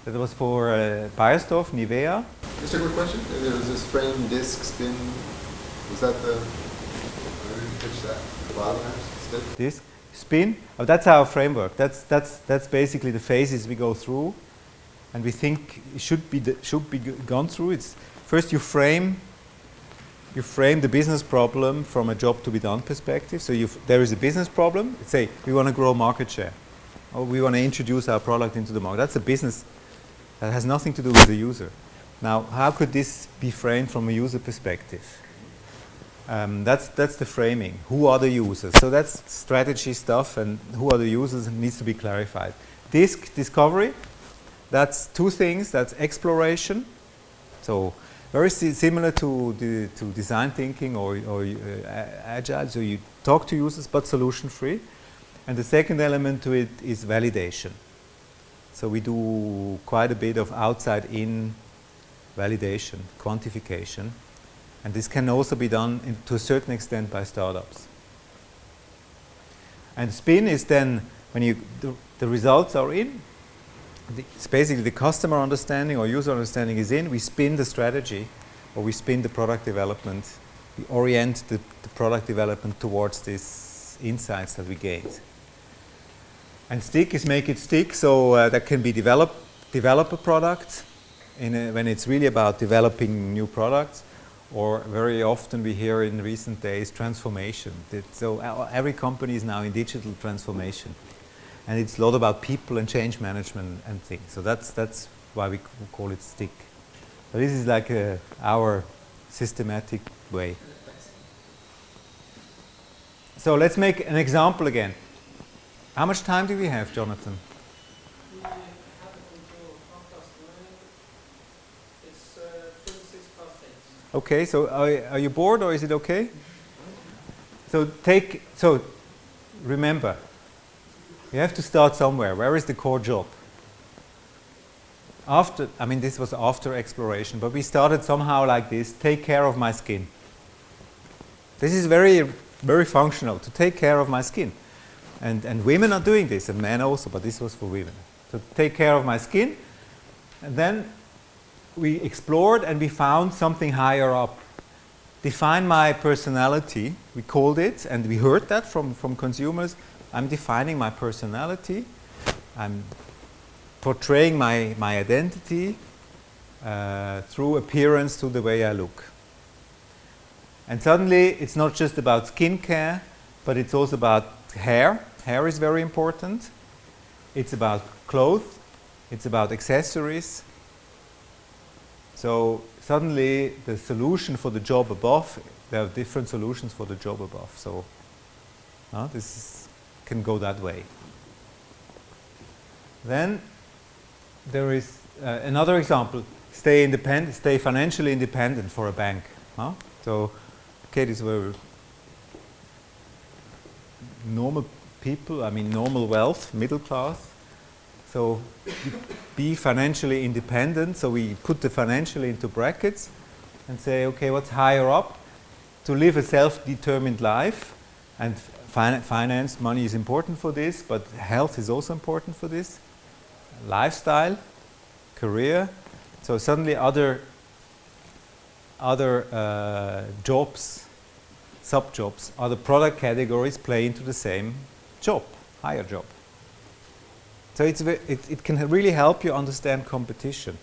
that was for Beiersdorf, Nivea. Just a quick question. There was this frame, disc, spin. Was that where did you pitch that? The bottom there? Disc, spin. Oh, that's our framework. That's basically the phases we go through, and we think it should be gone through. It's first you frame the business problem from a job to be done perspective. So there is a business problem. Say we want to grow market share, or we want to introduce our product into the market. That's a business that has nothing to do with the user. Now, how could this be framed from a user perspective? That's the framing. Who are the users? So that's strategy stuff, and who are the users needs to be clarified. Discovery, that's two things. That's exploration. So very similar to design thinking or agile. So you talk to users, but solution free. And the second element to it is validation. So we do quite a bit of outside-in validation, quantification. And this can also be done to a certain extent by startups. And spin is then, when the results are in, it's basically the customer understanding or user understanding is in, we spin the strategy or we spin the product development, we orient the product development towards these insights that we gained. And stick is make it stick, so that can be develop a product when it's really about developing new products, or very often we hear in recent days transformation. So every company is now in digital transformation, and it's a lot about people and change management and things. So that's why we call it stick. So this is like our systematic way. So let's make an example again. How much time do we have, Jonathan? We have it until 9:30. It's 26 past 8. Okay, so are you bored or is it okay? So remember, you have to start somewhere. Where is the core job? This was after exploration, but we started somehow like this: take care of my skin. This is very, very functional, to take care of my skin. And women are doing this, and men also, but this was for women. So take care of my skin. And then we explored and we found something higher up. Define my personality, we called it, and we heard that from consumers. I'm defining my personality. I'm portraying my identity through appearance, through the way I look. And suddenly it's not just about skincare, but it's also about hair. Hair is very important. It's about clothes. It's about accessories. So suddenly the solution for the job above, there are different solutions for the job above. So can go that way. Then there is another example. Stay financially independent for a bank. So, okay, these were normal people, normal wealth, middle class. So be financially independent. So we put the financially into brackets and say, okay, what's higher up? To live a self-determined life, and finance, money is important for this, but health is also important for this. Lifestyle, career. So suddenly other jobs, sub-jobs, other product categories play into the same job, higher job. So it can really help you understand competition.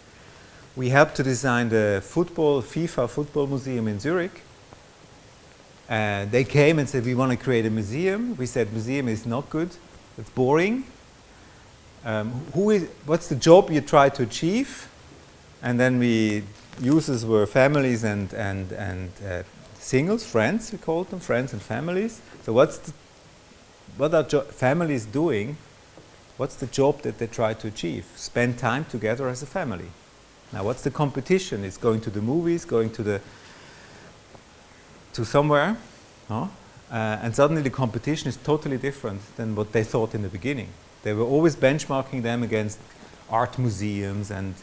We helped to design the FIFA football museum in Zurich. And they came and said, we want to create a museum. We said, museum is not good, it's boring. What's the job you try to achieve? And then users were families and singles, friends, we called them, friends and families. So what are families doing? What's the job that they try to achieve? Spend time together as a family. Now, what's the competition? It's going to the movies, going to somewhere, no? And suddenly the competition is totally different than what they thought in the beginning. They were always benchmarking them against art museums and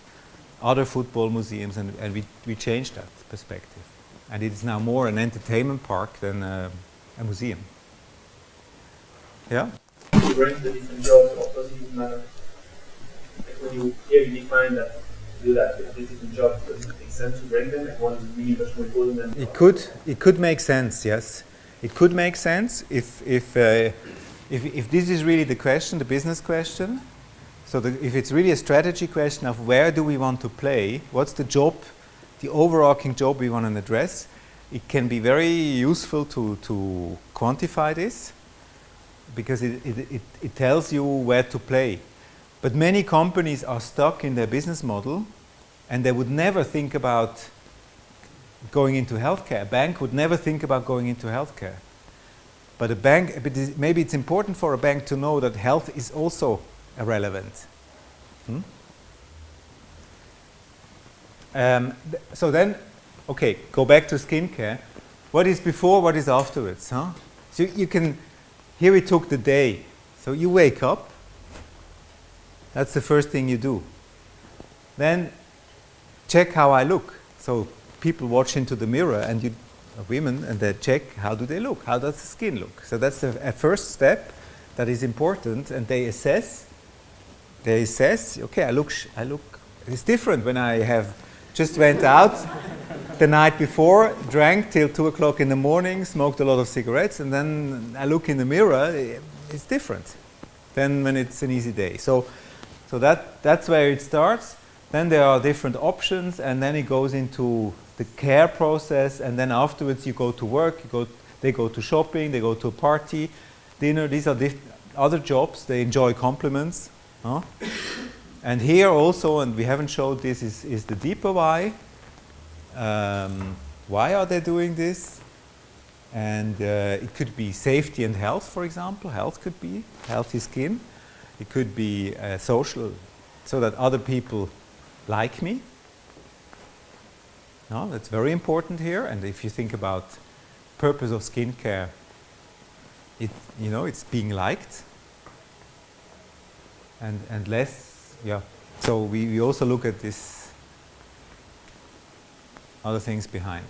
other football museums, and we changed that perspective. And it is now more an entertainment park than a museum. Yeah? You rank the different jobs, or does it even matter? Like when you clearly define that, to do that with different jobs, does it make sense to rank them? Like one is really much more important than the other? It could make sense, yes. It could make sense if this is really the question, the business question. So if it's really a strategy question of where do we want to play, what's the job, the overarching job we want to address, it can be very useful to quantify this, because it tells you where to play. But many companies are stuck in their business model, and they would never think about going into healthcare. A bank would never think about going into healthcare. But maybe it's important for a bank to know that health is also irrelevant. So then, okay, go back to skincare. What is before, what is afterwards? Huh? So you can, here we took the day. So you wake up, that's the first thing you do. Then check how I look. So people watch into the mirror, and women, and they check how do they look, how does the skin look. So that's a first step that is important, and they assess, okay, I look, it's different when I have just went out the night before, drank till 2 o'clock in the morning, smoked a lot of cigarettes, and then I look in the mirror, it's different than when it's an easy day. So that's where it starts. Then there are different options, and then it goes into the care process, and then afterwards you go to work, they go to shopping, they go to a party, dinner. These are other jobs. They enjoy compliments. Huh? And here also, and we haven't showed this, is the deeper why. Why are they doing this? And it could be safety and health, for example. Health could be healthy skin. It could be social, so that other people like me. No, that's very important here. And if you think about purpose of skincare, it's being liked. And less, yeah. So we also look at this other things behind.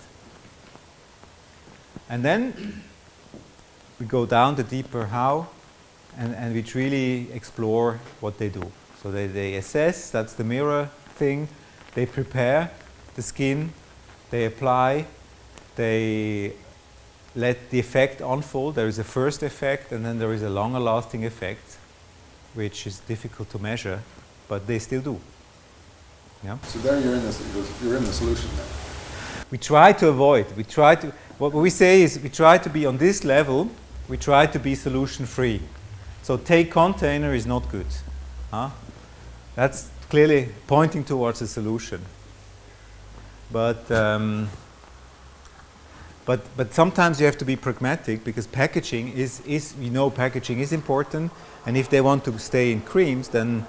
And then we go down the deeper how, and we really explore what they do. So they assess, that's the mirror thing. They prepare the skin, they apply, they let the effect unfold. There is a first effect, and then there is a longer lasting effect, which is difficult to measure, but they still do. Yeah? So there you're in the solution then. We try to avoid. What we say is we try to be on this level, we try to be solution free. So take container is not good. Huh? That's clearly pointing towards a solution. But sometimes you have to be pragmatic, because packaging packaging is important, and if they want to stay in creams, then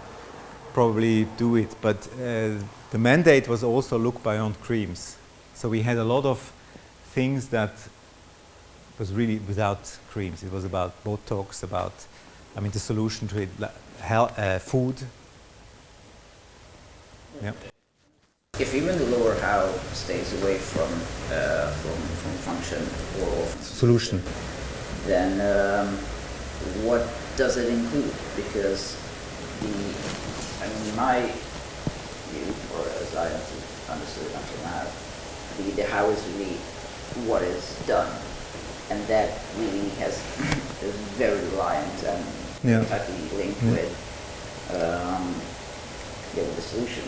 probably do it. But the mandate was also look beyond creams. So we had a lot of things that was really without creams. It was about Botox, about, the solution to it, food. Yeah. If even the lower how stays away from function or Solution. then what does it include? Because my view, or as I understood it until now, the how is really what is done, and that really is very reliant and tightly linked with the solution.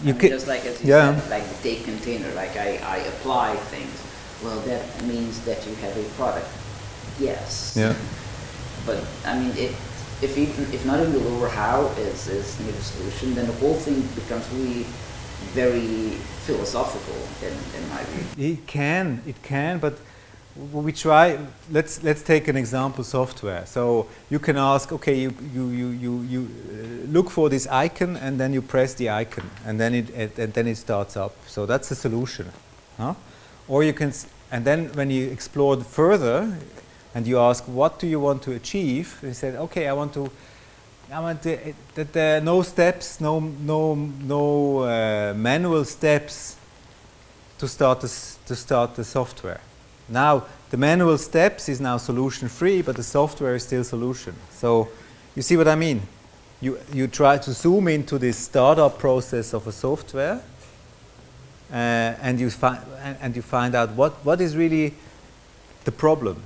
Just like as you said, like the take container, like I apply things. Well, that means that you have a product. Yes. Yeah. But I mean, if not even the lower how is near the solution, then the whole thing becomes really very philosophical in my view. It can, but we try. Let's take an example: software. So you can ask, okay, you look for this icon, and then you press the icon, and then it starts up. So that's the solution, huh? Or you can, and then when you explore further, and you ask, what do you want to achieve? They said, okay, I want that there are no steps, no manual steps to start the software. Now the manual steps is now solution free, but the software is still solution. So you see what I mean? You try to zoom into this startup process of a software, and you find out what is really the problem.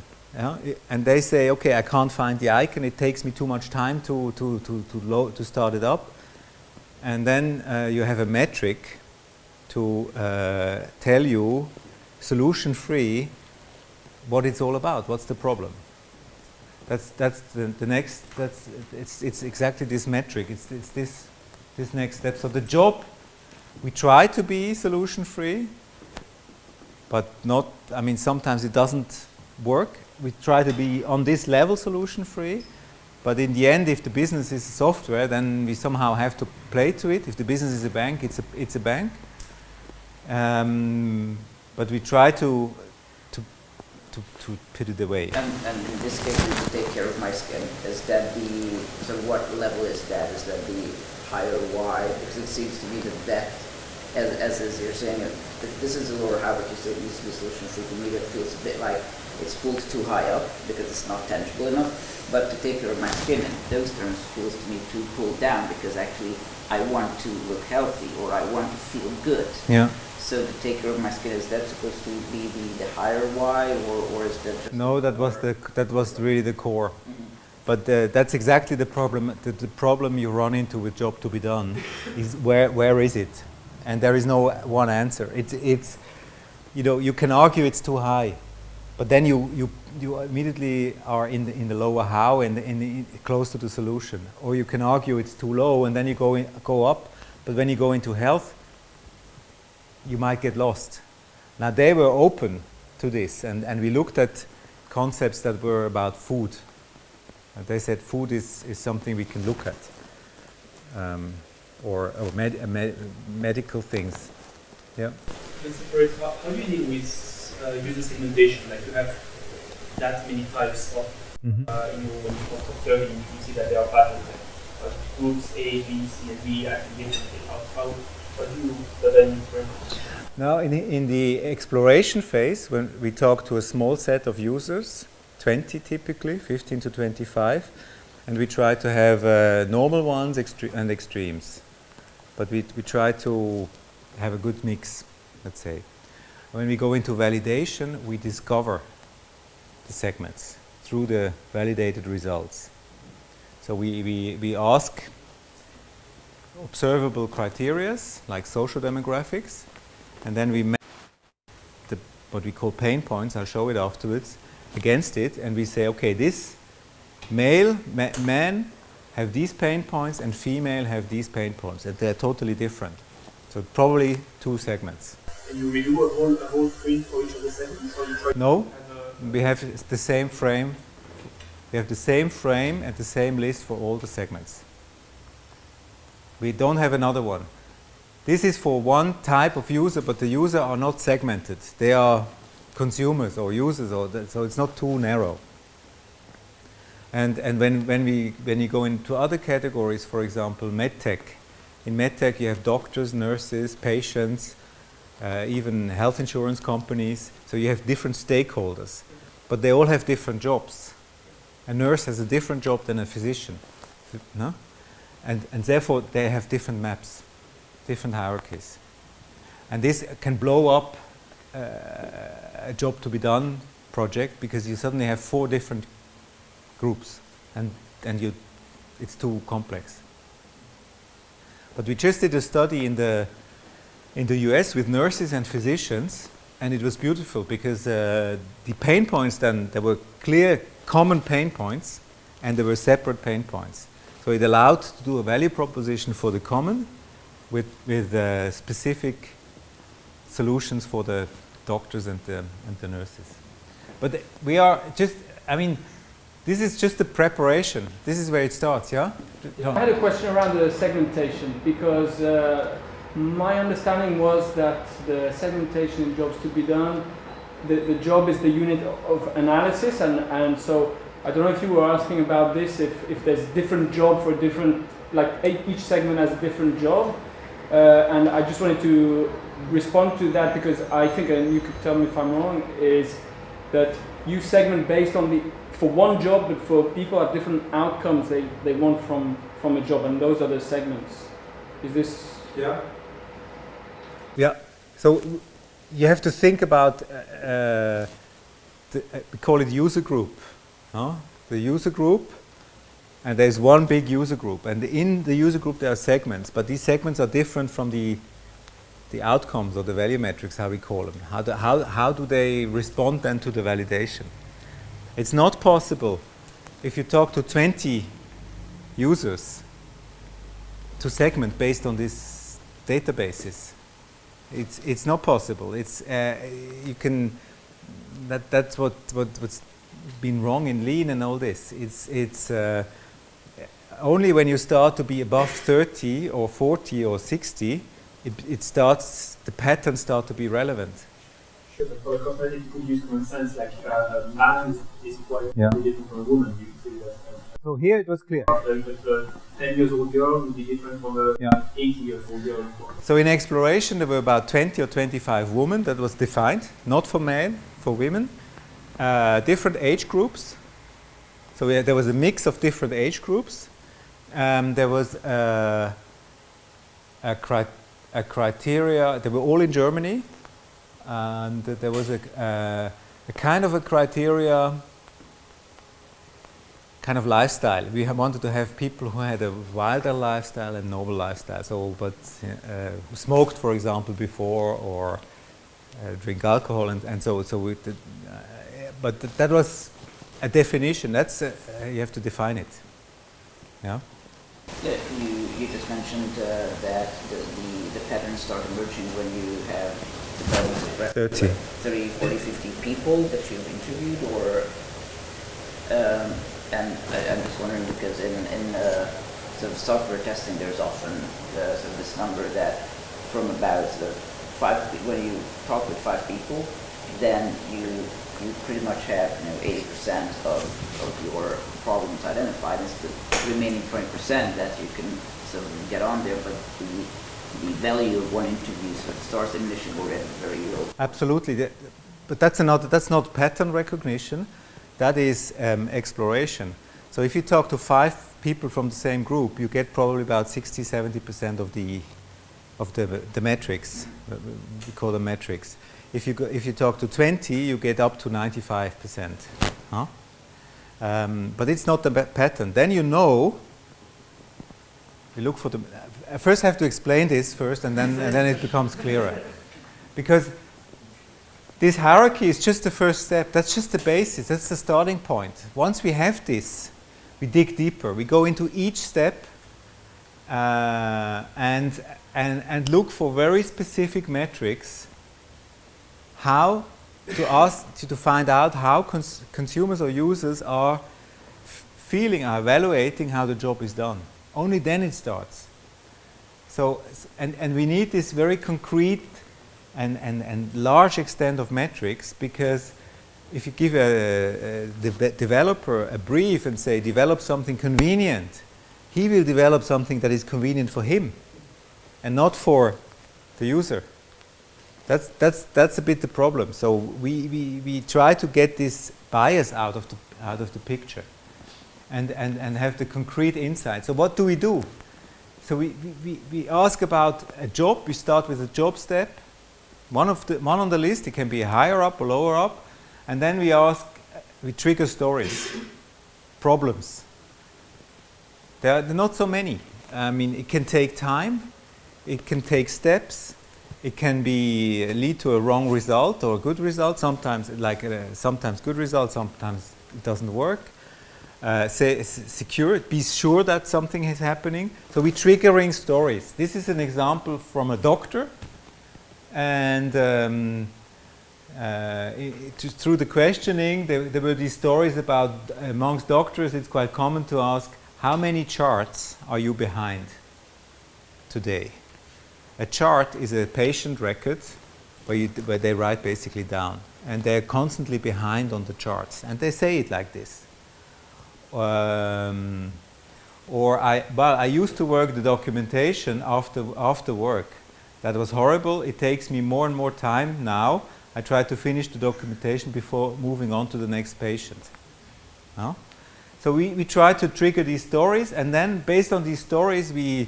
And they say, okay, I can't find the icon. It takes me too much time to start it up. And then you have a metric to tell you, solution free, what it's all about. What's the problem? That's the next. It's exactly this metric. It's this next step. So the job, we try to be solution free, but not. I mean, sometimes it doesn't work. We try to be on this level solution free, but in the end, if the business is software, then we somehow have to play to it. If the business is a bank, it's a bank. But we try to put it away. And in this case, to take care of my skin, is that so what level is that? Is that the higher Y? Because it seems to me that as you're saying, if this is a lower how, but you say it needs to be solution free, to me that feels a bit like it's pulled too high up because it's not tangible enough. But to take care of my skin in those terms feels to me too pulled down, because actually I want to look healthy or I want to feel good. Yeah. So to take care of my skin, is that supposed to be the higher Y, or is that just... No, that was really the core. Mm-hmm. But that's exactly the problem. The problem you run into with job to be done is where is it? And there is no one answer. It's you can argue it's too high, but then you immediately are in the lower how and close to the solution. Or you can argue it's too low, and then you go up. But when you go into health, you might get lost. Now they were open to this, and we looked at concepts that were about food. They said food is something we can look at, or medical things. Yeah. How do you deal with user segmentation? Like you have that many types of, when you start observing, you see that there are patterns. Like groups A, B, C, and D acting differently. How do you different? Now, in the exploration phase, when we talk to a small set of users, 20 typically, 15 to 25, and we try to have normal ones and extremes. But we try to have a good mix, let's say. When we go into validation, we discover the segments through the validated results. So we ask observable criteria like social demographics, and then we map what we call pain points, I'll show it afterwards, against it, and we say, okay, this men have these pain points and female have these pain points, and they're totally different. So probably two segments. And you redo a whole screen for each of the segments? Or you try no, we have the same frame. We have the same frame and the same list for all the segments. We don't have another one. This is for one type of user, but the users are not segmented. They are consumers or users, so it's not too narrow. And when you go into other categories, for example, medtech. In medtech, you have doctors, nurses, patients, even health insurance companies. So you have different stakeholders, but they all have different jobs. A nurse has a different job than a physician, no? And therefore they have different maps, different hierarchies. And this can blow up a job to be done project, because you suddenly have 4 different groups, and it's too complex. But we just did a study in the US with nurses and physicians, and it was beautiful, because the pain points, then there were clear common pain points, and there were separate pain points. So it allowed to do a value proposition for the common with specific solutions for the doctors and the nurses. But we are just, I mean, this is just the preparation. This is where it starts, yeah? I had a question around the segmentation, because my understanding was that the segmentation in jobs to be done, the job is the unit of analysis, and so I don't know if you were asking about this, if there's different job for different, like each segment has a different job, and I just wanted to respond to that, because I think, and you could tell me if I'm wrong, is that you segment based on for one job, but for people have different outcomes they want from a job, and those are the segments. Is this? Yeah. Yeah. So you have to think about, we call it user group. The user group, and there's one big user group, and in the user group there are segments, but these segments are different from the outcomes or the value metrics, how we call them. How do they respond then to the validation? It's not possible, if you talk to 20 users, to segment based on these databases. It's not possible. It's you can. That's what's been wrong in lean and all this. It's only when you start to be above 30 or 40 or 60, it starts. The patterns start to be relevant. Sure, but for a company, you could use common sense, like a man is quite different from a woman. You could say that. So here it was clear. But a 10-year-old girl would be different from a 80-year-old girl. So in exploration, there were about 20 or 25 women that was defined, not for men, for women. Different age groups. So there was a mix of different age groups. There was a criteria. They were all in Germany, and there was a kind of a criteria, kind of lifestyle. We wanted to have people who had a wilder lifestyle and noble lifestyle. So, but who smoked, for example, before, or drink alcohol, and so we did, but that was a definition. That's you have to define it. Yeah. You just mentioned that the patterns start emerging when you have developed 30, 40, 50 people that you've interviewed, or and I'm just wondering, because in sort of software testing, there's often sort of this number that from about sort of 5, when you talk with 5 people, then you pretty much have 80% of your problems identified. It's the remaining 20% that you can sort of get on there, but the value of one interview sort of starts initially already very low. Absolutely, but that's not pattern recognition. That is exploration. So if you talk to 5 people from the same group, you get probably about 60-70% of the metrics. We call them metrics. If you talk to 20, you get up to 95%. But it's not the pattern. Then you look for the. I first have to explain this first, and then it becomes clearer, because this hierarchy is just the first step. That's just the basis. That's the starting point. Once we have this, we dig deeper. We go into each step and look for very specific metrics. How to find out how consumers or users are feeling, are evaluating how the job is done. Only then it starts. So and we need this very concrete and large extent of metrics, because if you give a developer a brief and say develop something convenient, he will develop something that is convenient for him and not for the user. That's a bit the problem. So we try to get this bias out of the picture and have the concrete insight. So what do we do? So we ask about a job. We start with a job step. one on the list. It can be higher up or lower up, and then we trigger stories, problems. There are not so many. I mean, it can take time, it can take steps, it can lead to a wrong result or a good result. Sometimes, sometimes good result, sometimes it doesn't work. Be sure that something is happening. So we're triggering stories. This is an example from a doctor, and through the questioning, there were these stories about amongst doctors. It's quite common to ask, how many charts are you behind today? A chart is a patient record where they write basically down, and they're constantly behind on the charts, and they say it like this. I used to work the documentation after work. That was horrible. It takes me more and more time now. I try to finish the documentation before moving on to the next patient. No? So we try to trigger these stories, and then based on these stories we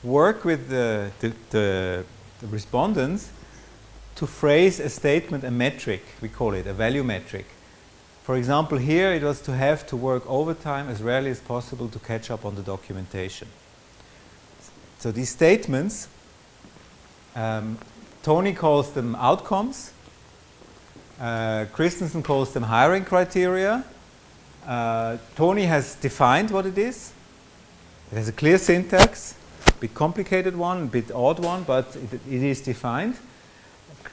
work with the respondents to phrase a statement, a metric, we call it, a value metric. For example, here it was to have to work overtime as rarely as possible to catch up on the documentation. So these statements, Tony calls them outcomes, Christensen calls them hiring criteria. Tony has defined what it is. It has a clear syntax, a bit complicated one, a bit odd one, but it is defined.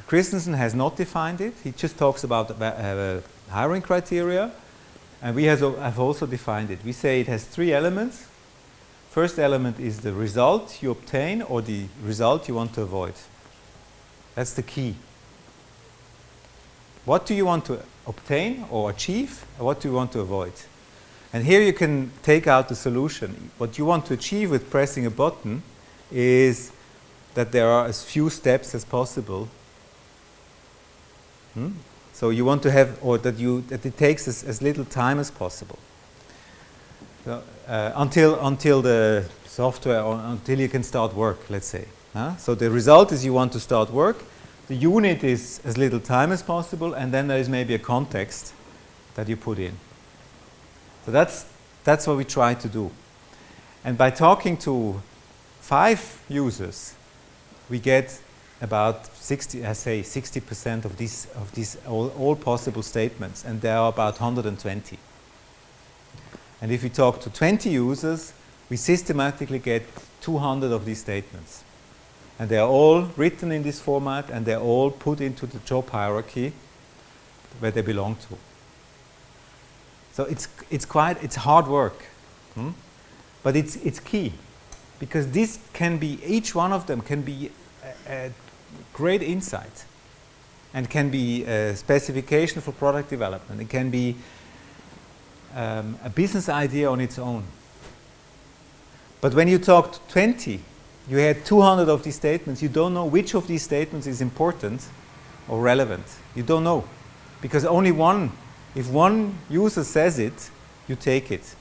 Christensen has not defined it. He just talks about hiring criteria, and we have also defined it. We say it has 3 elements. First element is the result you obtain or the result you want to avoid. That's the key. What do you want to obtain or achieve, or what do you want to avoid? And here you can take out the solution. What you want to achieve with pressing a button is that there are as few steps as possible. So you want to have, or that it takes as little time as possible. So, until the software, or until you can start work, let's say. So the result is you want to start work. The unit is as little time as possible, and then there is maybe a context that you put in. So that's what we try to do. And by talking to 5 users, we get about 60% of these all possible statements, and there are about 120. And if we talk to 20 users, we systematically get 200 of these statements. And they are all written in this format, and they're all put into the job hierarchy where they belong to. So it's hard work, but it's key, because each one of them can be a great insight, and can be a specification for product development. It can be a business idea on its own. But when you talk to 20, you had 200 of these statements. You don't know which of these statements is important or relevant. You don't know, because only one. If one user says it, you take it.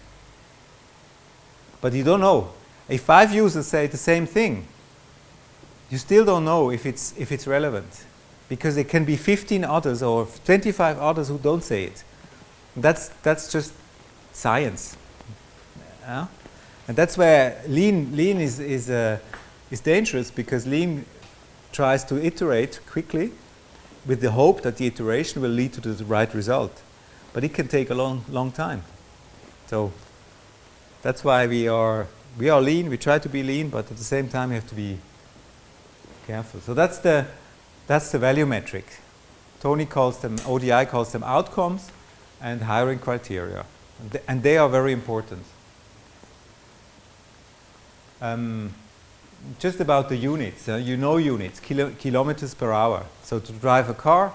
But you don't know. If 5 users say the same thing, you still don't know if it's relevant, because there can be 15 others or 25 others who don't say it. That's just science. And that's where lean is dangerous, because lean tries to iterate quickly with the hope that the iteration will lead to the right result. But it can take a long time. So that's why we are lean. We try to be lean, but at the same time we have to be careful. So that's the value metric. Tony calls them, ODI calls them outcomes and hiring criteria, and they are very important. Just about the units, you know units, kilometers per hour. So to drive a car,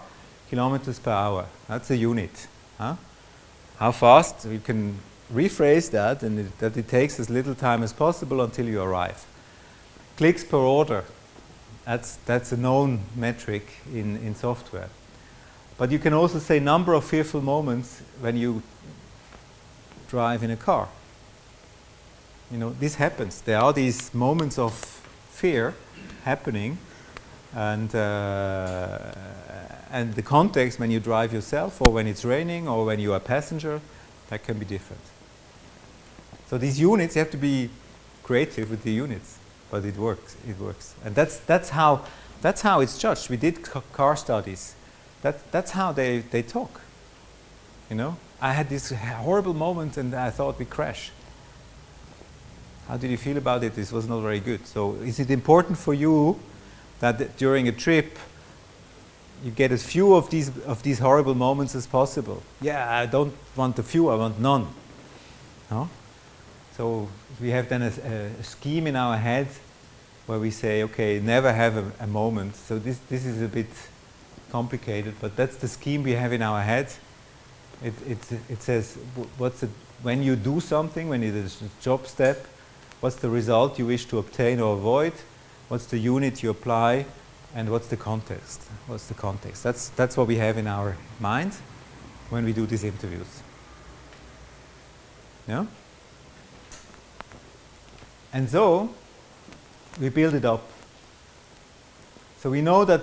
kilometers per hour, that's a unit. How fast? You can rephrase that, and that it takes as little time as possible until you arrive. Clicks per order, that's a known metric in software. But you can also say number of fearful moments when you drive in a car. You know, this happens. There are these moments of fear happening, And the context when you drive yourself, or when it's raining, or when you are a passenger, that can be different. So these units, you have to be creative with the units, but it works. It works, and that's how it's judged. We did car studies. That's how they talk. You know, I had this horrible moment, and I thought we crash. How did you feel about it? This was not very good. So is it important for you that during a trip you get as few of these horrible moments as possible? Yeah, I don't want a few, I want none. No? So we have then a scheme in our head where we say, okay, never have a moment. So this is a bit complicated, but that's the scheme we have in our head. It says when you do something, when it is a job step, what's the result you wish to obtain or avoid? What's the unit you apply? And what's the context? What's the context? That's what we have in our mind when we do these interviews. Yeah? And so we build it up. So we know that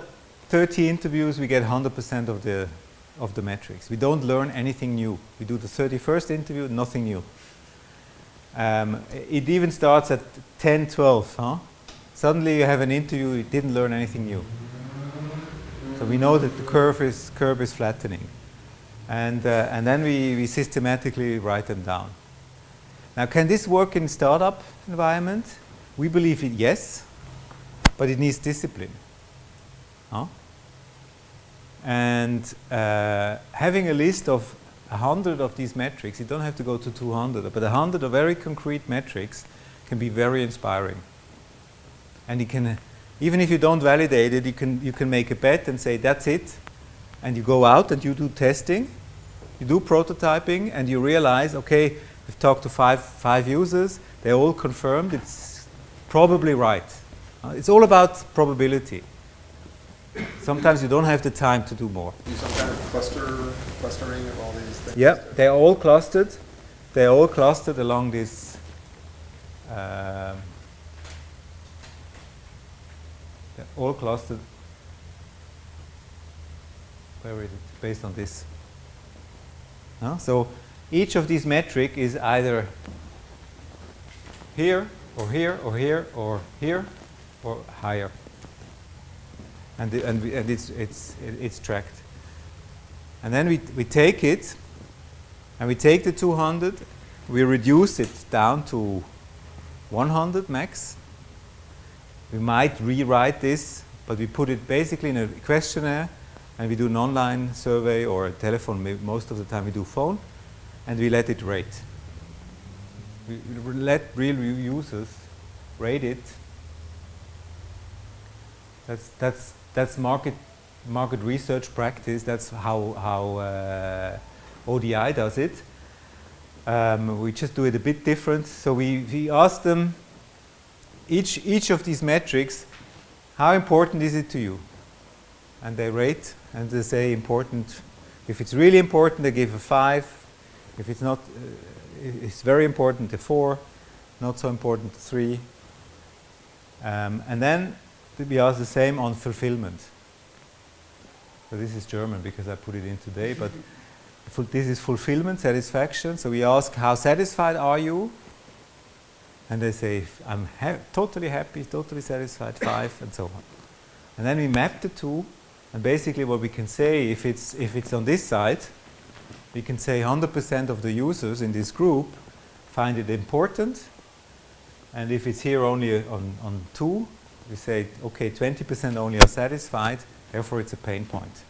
30 interviews we get 100% of the metrics. We don't learn anything new. We do the 31st interview, nothing new. It even starts at 10, 12. Huh? Suddenly you have an interview, you didn't learn anything new. So we know that the curve is flattening. And then we systematically write them down. Now, can this work in startup environment? We believe it, yes, but it needs discipline. Huh? And having a list of 100 of these metrics, you don't have to go to 200, but 100 of very concrete metrics can be very inspiring. And you can, even if you don't validate it, you can make a bet and say that's it, and you go out and you do testing, you do prototyping, and you realize, okay, we've talked to five users, they're all confirmed, it's probably right. It's all about probability. Sometimes you don't have the time to do more. Do some kind of clustering of all these things? Yeah, they're all clustered. They're all clustered along this. They're all clustered. Where is it? Based on this. No? So each of these metric is either here, or here, or here, or here, or higher. And it's tracked. And then we take it, and we take the 200, we reduce it down to 100 max. We might rewrite this, but we put it basically in a questionnaire, and we do an online survey or a telephone. Most of the time we do phone, and we let it rate. We let real users rate it. That's market research practice. That's how ODI does it. We just do it a bit different. So we ask them each of these metrics, how important is it to you? And they rate, and they say important. If it's really important, they give a 5. If it's not, it's very important, a 4. Not so important, a 3. And then we ask the same on fulfillment. So this is German because I put it in today, but this is fulfillment, satisfaction. So we ask, how satisfied are you? And they say, I'm totally happy, totally satisfied, 5, and so on. And then we map the two, and basically what we can say, if it's on this side, we can say 100% of the users in this group find it important, and if it's here only on 2, we say, okay, 20% only are satisfied, therefore it's a pain point.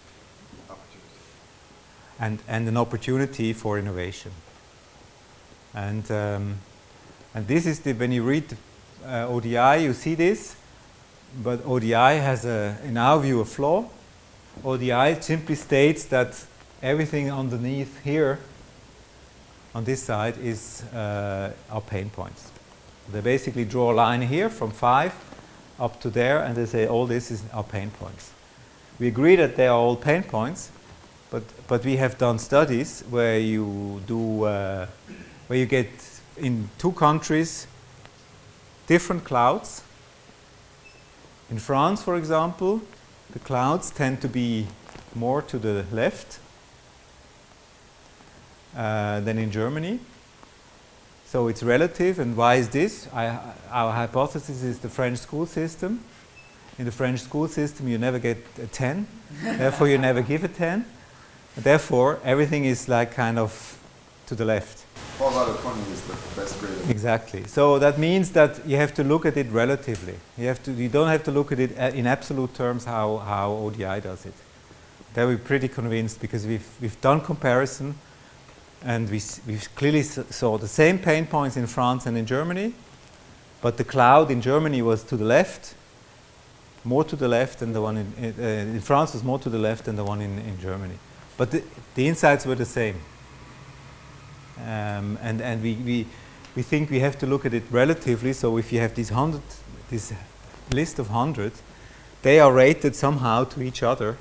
And an opportunity for innovation. And this is when you read ODI, you see this, but ODI has, in our view, a flaw. ODI simply states that everything underneath here, on this side, is our pain points. They basically draw a line here from 5 up to there, and they say all this is our pain points. We agree that they are all pain points, but we have done studies where you do where you get in 2 countries different clouds, In France, for example, the clouds tend to be more to the left than in Germany. So it's relative, and why is this? Our hypothesis is the French school system. In the French school system, you never get a 10, therefore you never give a 10. Therefore, everything is like kind of to the left. 12 out of 20 is the best grade. Exactly. So that means that you have to look at it relatively. You don't have to look at it in absolute terms how ODI does it. There we're pretty convinced because we've done comparison, and we clearly saw the same pain points in France and in Germany, but the cloud in Germany was to the left, more to the left than the one in France was more to the left than the one in Germany. But the insights were the same. And we think we have to look at it relatively. So if you have this list of 100, they are rated somehow to each other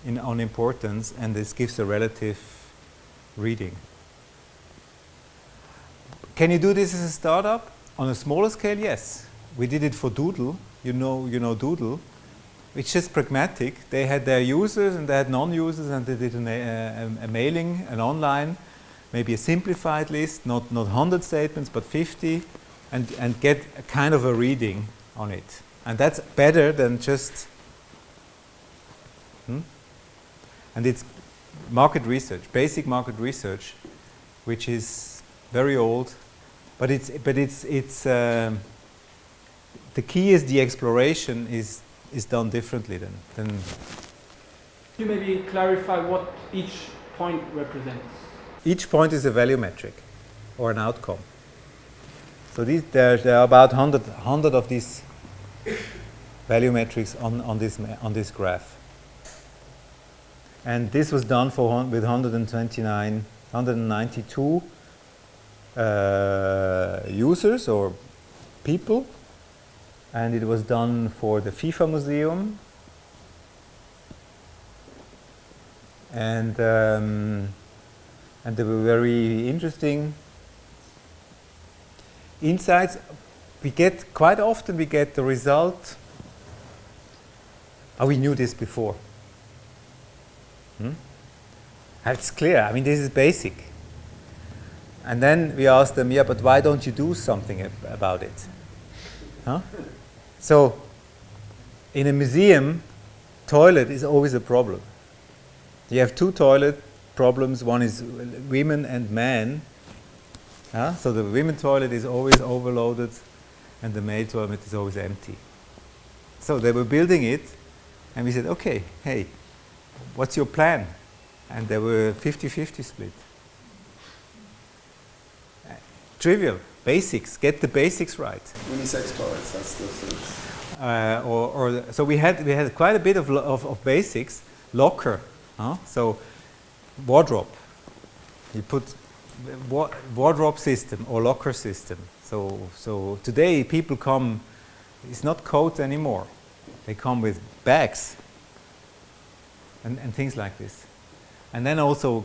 on importance, and this gives a relative reading. Can you do this as a startup? On a smaller scale, yes. We did it for Doodle. You know Doodle. It's just pragmatic. They had their users and they had non-users, and they did a mailing, an online, maybe a simplified list, not 100 statements, but 50, and get a kind of a reading on it. And that's better than just... And it's market research, basic market research, which is very old, but the key is the exploration is done differently than. Can you maybe clarify what each point represents? Each point is a value metric or an outcome. So there are about 100 of these value metrics on this graph. And this was done with 192 users or people, and it was done for the FIFA Museum, and they were very interesting insights. Quite often we get the result, we knew this before. It's clear. I mean, this is basic. And then we asked them, yeah, but why don't you do something about it? Huh? So, in a museum, toilet is always a problem. You have two toilet problems. One is women and men. So the women toilet is always overloaded, and the male toilet is always empty. So they were building it, and we said, okay, hey, what's your plan? And there were 50-50 split. Trivial, basics, get the basics right. Unisex toilets, that's the thing. So we had quite a bit of basics. Locker, so wardrobe. You put wardrobe system or locker system. So today people come, it's not coats anymore. They come with bags and things like this. And then also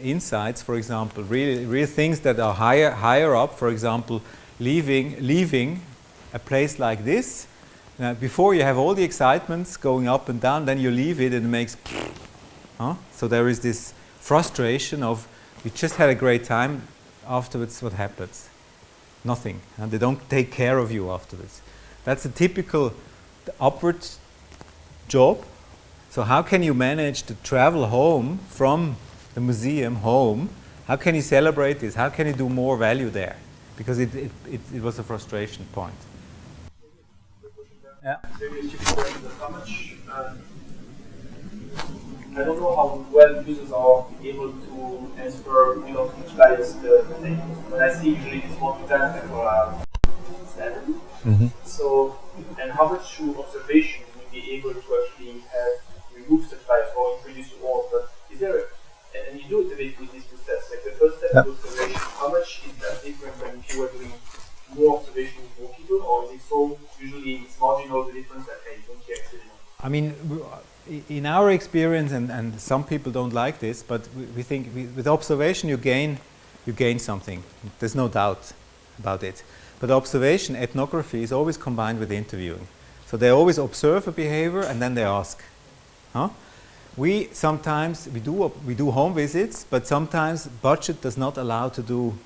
insights, for example, real things that are higher up. For example, leaving a place like this. Now, before you have all the excitements going up and down, then you leave it and it makes. So there is this frustration of you just had a great time. Afterwards, what happens? Nothing, and they don't take care of you afterwards. That's a typical upward job. So how can you manage to travel home from the museum home? How can you celebrate this? How can you do more value there? Because it was a frustration point. Yeah. How much, I don't know how well users are able to answer without much bias the thing. But I see usually it's 1 to 10 for 7. Mm-hmm. So, and how much through observation will be able to actually have remove such bias or introduce more? But is there, and you do it a bit with these two steps, like the first step is observation. How much is that different than if you were doing more observation with more people, or is it so usually it's marginal the difference that hey, don't care actually? I mean, in our experience, and some people don't like this, but we think with observation you gain something. There's no doubt about it. But observation, ethnography, is always combined with interviewing. So they always observe a behavior and then they ask. Huh? We sometimes, we do home visits, but sometimes budget does not allow to do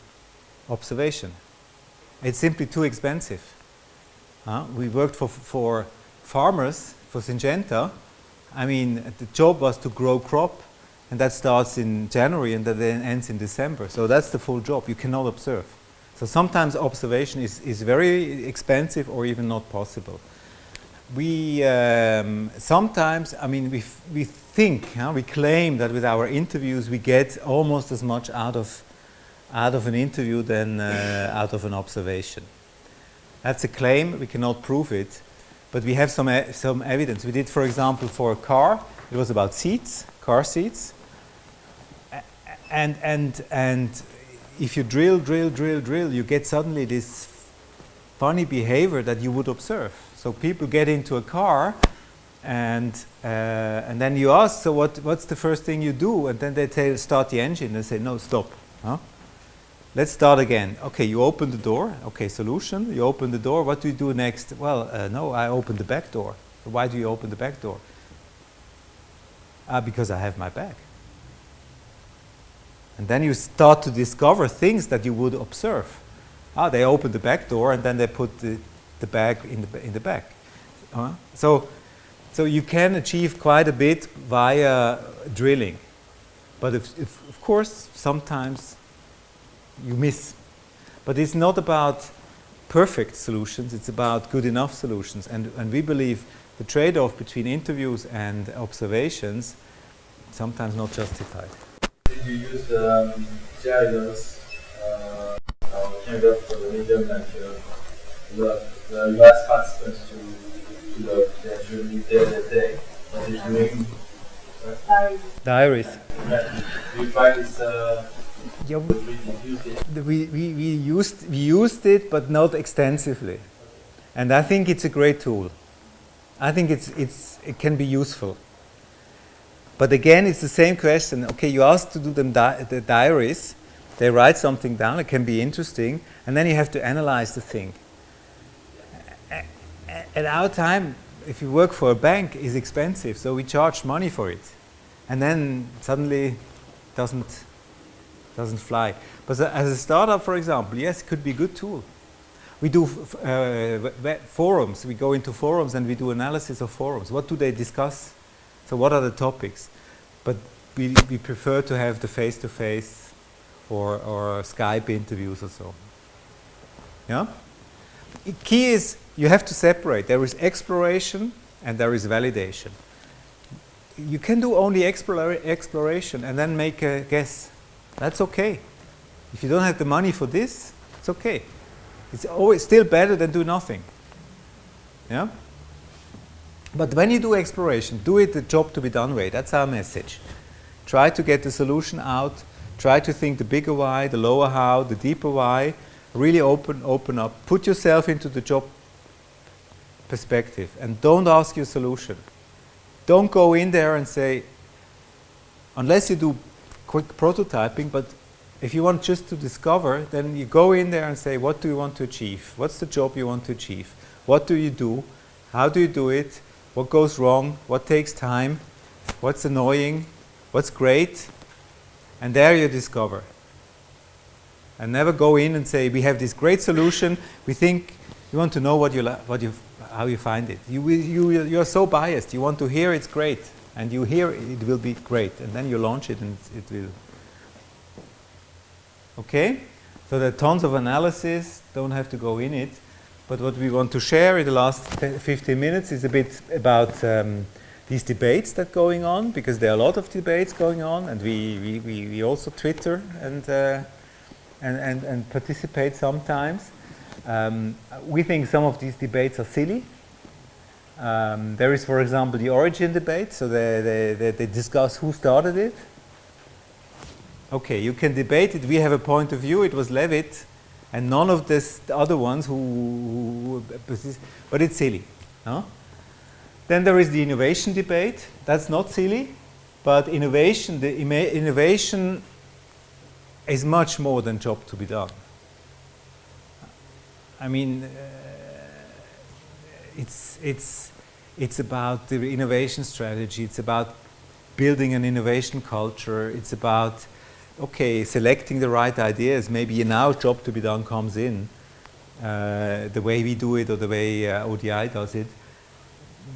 observation. It's simply too expensive. We worked for farmers, for Syngenta. I mean, the job was to grow crop, and that starts in January and that then ends in December. So that's the full job. You cannot observe. So sometimes observation is very expensive or even not possible. We sometimes, I mean, we think, we claim that with our interviews we get almost as much out of an interview than out of an observation. That's a claim. We cannot prove it, but we have some evidence. We did, for example, for a car. It was about seats, car seats, and if you drill, you get suddenly this funny behavior that you would observe. So people get into a car, and then you ask, so what's the first thing you do? And then they start the engine. They say, no, stop. Let's start again. Okay, you open the door. Okay, solution. You open the door. What do you do next? Well, no, I open the back door. Why do you open the back door? Because I have my bag. And then you start to discover things that you would observe. They open the back door and then they put the bag in the back. So you can achieve quite a bit via drilling. But if of course, sometimes you miss. But it's not about perfect solutions, it's about good enough solutions. And we believe the trade-off between interviews and observations sometimes not justified. Did you use Jairus candidates for the medium and you ask participants to their journey day? What is doing? Diaries. Do you find this we used it, but not extensively. And I think it's a great tool. I think it can be useful. But again, it's the same question. Okay, you ask to do them the diaries. They write something down. It can be interesting, and then you have to analyze the thing. At our time, if you work for a bank, is expensive, so we charge money for it, and then suddenly doesn't fly. But as a startup, for example, yes, it could be a good tool. We do forums. We go into forums and we do analysis of forums. What do they discuss? So what are the topics? But we prefer to have the face-to-face or Skype interviews or so. Yeah? The key is you have to separate. There is exploration and there is validation. You can do only exploration and then make a guess. That's okay. If you don't have the money for this, it's okay. It's always still better than do nothing. Yeah? But when you do exploration, do it the job to be done way. That's our message. Try to get the solution out. Try to think the bigger why, the lower how, the deeper why. Really open up. Put yourself into the job perspective and don't ask your solution. Don't go in there and say, unless you do quick prototyping, but if you want just to discover, then you go in there and say, what do you want to achieve? What's the job you want to achieve? What do you do? How do you do it? What goes wrong? What takes time? What's annoying? What's great? And there you discover. And never go in and say, we have this great solution. We think you want to know how you find it. You're so biased. You want to hear it's great. And you hear it will be great. And then you launch it and it will. Okay? So there are tons of analysis. Don't have to go in it. But what we want to share in the last 15 minutes is a bit about these debates that are going on, because there are a lot of debates going on, and we also Twitter and participate sometimes. We think some of these debates are silly. There is, for example, the origin debate, so they discuss who started it. Okay, you can debate it. We have a point of view. It was Levitt. And none of the other ones but it's silly. No? Then there is the innovation debate. That's not silly, but innovation is much more than job to be done. I mean, it's about the innovation strategy. It's about building an innovation culture. It's about, okay, selecting the right ideas. Maybe now job to be done comes in, the way we do it or the way ODI does it.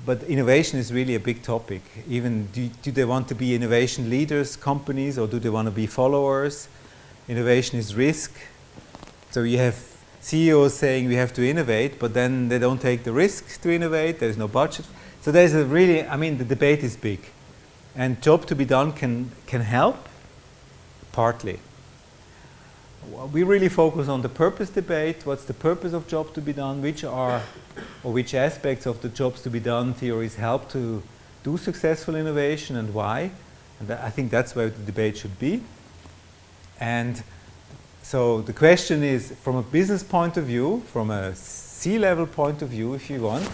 But innovation is really a big topic. Even do they want to be innovation leaders, companies, or do they want to be followers? Innovation is risk. So you have CEOs saying we have to innovate, but then they don't take the risk to innovate. There's no budget. So there's a really, I mean, the debate is big. And job to be done can help, partly. We really focus on the purpose debate. What's the purpose of job to be done? Which aspects of the jobs to be done theories help to do successful innovation and why? And I think that's where the debate should be. And so the question is, from a business point of view, from a C-level point of view, if you want,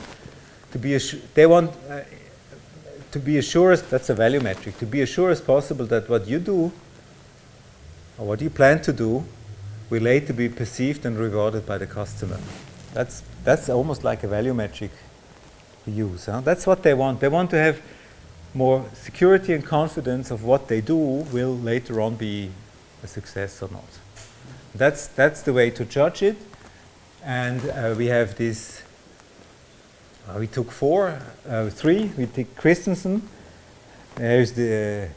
they want to be assured, that's a value metric, to be assured as possible that what you do or what you plan to do will later be perceived and rewarded by the customer. That's almost like a value metric we use. Huh? That's what they want. They want to have more security and confidence of what they do will later on be a success or not. That's the way to judge it. And we have this, we took three. We took Christensen. There's the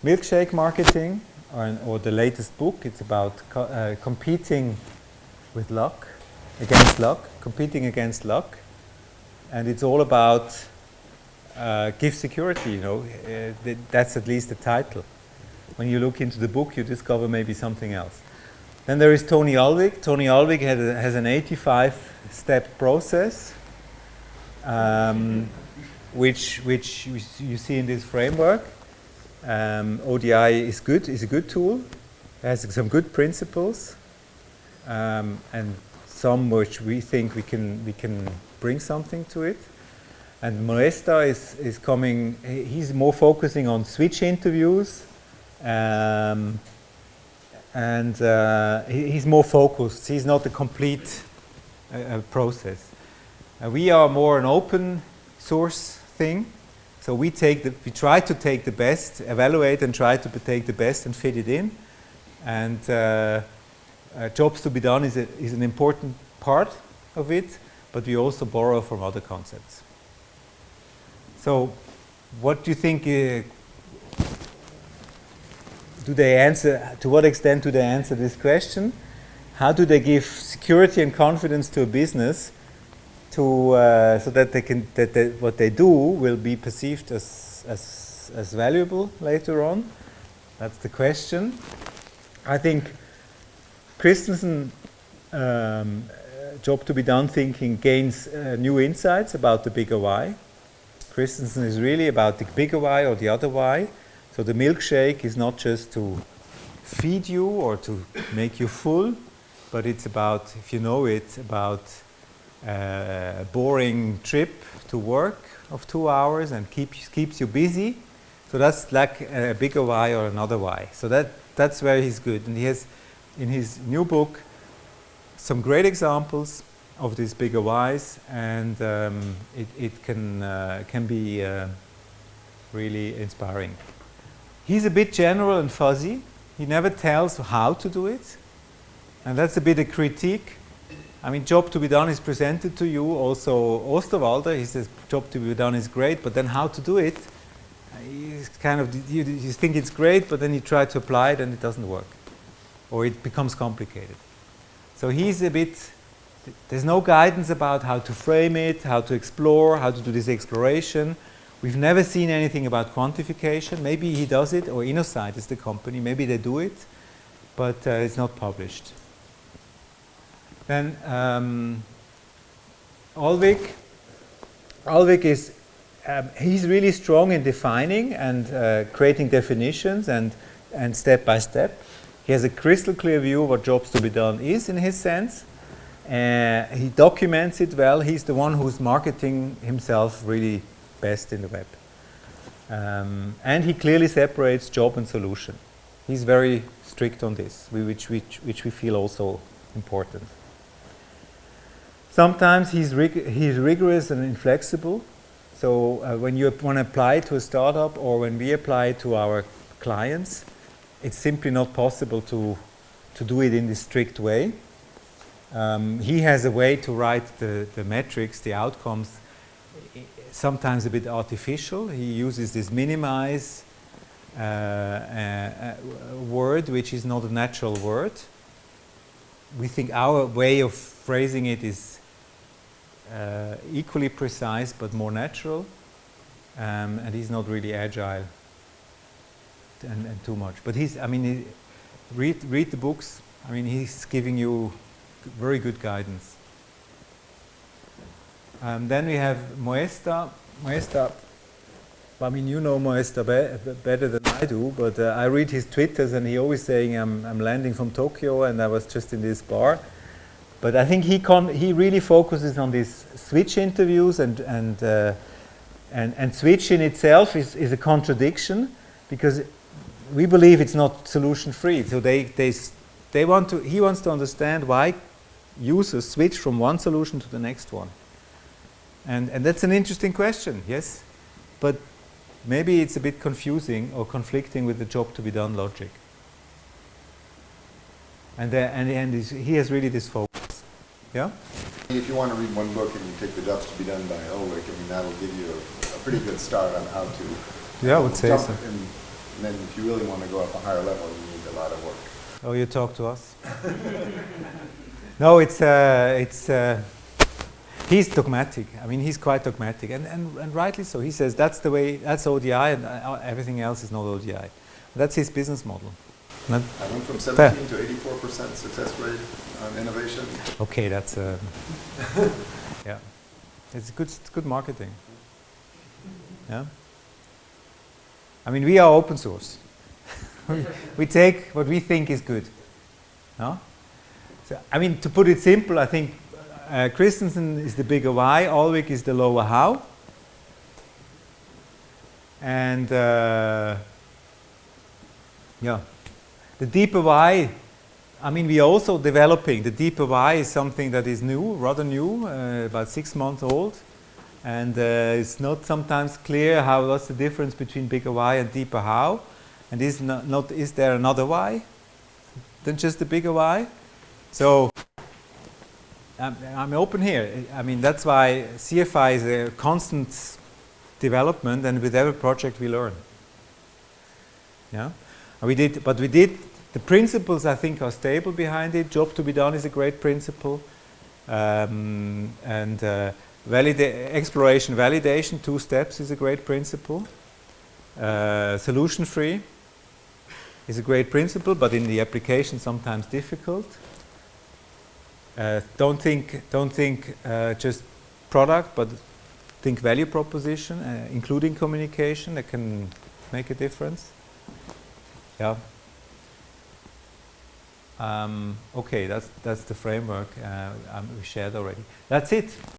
milkshake marketing, or the latest book. It's about competing with luck, competing against luck. And it's all about gift security, you know. That's at least the title. When you look into the book, you discover maybe something else. Then there is Tony Alvig. Tony Alvig has an 85-step process, which you see in this framework. ODI is a good tool. It has some good principles, and some which we think we can bring something to it. And Molesta is coming. He's more focusing on switch interviews. And he's more focused. He's not a complete process. We are more an open source thing. So we try to take the best, evaluate and try to take the best and fit it in. And jobs to be done is an important part of it, but we also borrow from other concepts. So what do you think? To what extent do they answer this question? How do they give security and confidence to a business so that what they do will be perceived as valuable later on? That's the question. I think Christensen job to be done thinking gains new insights about the bigger why. Christensen is really about the bigger why or the other why. So the milkshake is not just to feed you or to make you full, but it's about, if you know it, about a boring trip to work of 2 hours and keeps you busy. So that's like a bigger why or another why. So that's where he's good. And he has, in his new book, some great examples of these bigger whys, and it can be really inspiring. He's a bit general and fuzzy. He never tells how to do it. And that's a bit a critique. I mean, job to be done is presented to you. Also, Walther, he says job to be done is great, but then how to do it? It's kind of, you think it's great, but then you try to apply it and it doesn't work. Or it becomes complicated. So he's a bit, there's no guidance about how to frame it, how to explore, how to do this exploration. We've never seen anything about quantification. Maybe he does it, or Innosight is the company. Maybe they do it, but it's not published. Then Alvig is, he's really strong in defining and creating definitions and step by step. He has a crystal clear view of what jobs to be done is in his sense. He documents it well. He's the one who's marketing himself really best in the web. And he clearly separates job and solution. He's very strict on this, which we feel also important. Sometimes he's rigorous and inflexible. So when you want to apply it to a startup or when we apply it to our clients, it's simply not possible to do it in this strict way. He has a way to write the metrics, the outcomes, sometimes a bit artificial. He uses this minimize word, which is not a natural word. We think our way of phrasing it is equally precise but more natural, and he's not really agile and too much. But read the books. I mean, he's giving you very good guidance. Then we have Moesta. I mean, you know Moesta better than I do, but I read his Twitters and he always saying I'm landing from Tokyo and I was just in this bar. But I think he really focuses on these switch interviews and switch in itself is a contradiction because we believe it's not solution free. So he wants to understand why users switch from one solution to the next one. And that's an interesting question, yes? But maybe it's a bit confusing or conflicting with the job to be done logic. And he has really this focus. Yeah? If you want to read one book and you take The Jobs to be Done by Ulrich, I mean, that'll give you a pretty good start on how to I would say jump so. And then if you really want to go up a higher level, you need a lot of work. Oh, you talk to us? No, he's dogmatic. I mean, he's quite dogmatic, and rightly so. He says that's the way, that's ODI, and everything else is not ODI. That's his business model. I went from 17 to 84% success rate on innovation. Okay, that's yeah. It's good marketing. Yeah. I mean, we are open source. We take what we think is good. No? So, I mean, to put it simple, I think Christensen is the bigger why, Ulrich is the lower how. And yeah, the deeper why, I mean, we are also developing. The deeper why is something that is new, rather new, about 6 months old. And it's not sometimes clear what's the difference between bigger why and deeper how. And is there another why than just the bigger why? So I'm open here. I mean, that's why CFI is a constant development, and with every project we learn. Yeah, but we did. The principles I think are stable behind it. Job to be done is a great principle, and exploration validation, 2 steps is a great principle. Solution free is a great principle, but in the application sometimes difficult. Don't think just product, but think value proposition, including communication that can make a difference. Yeah. Okay, that's the framework we shared already. That's it.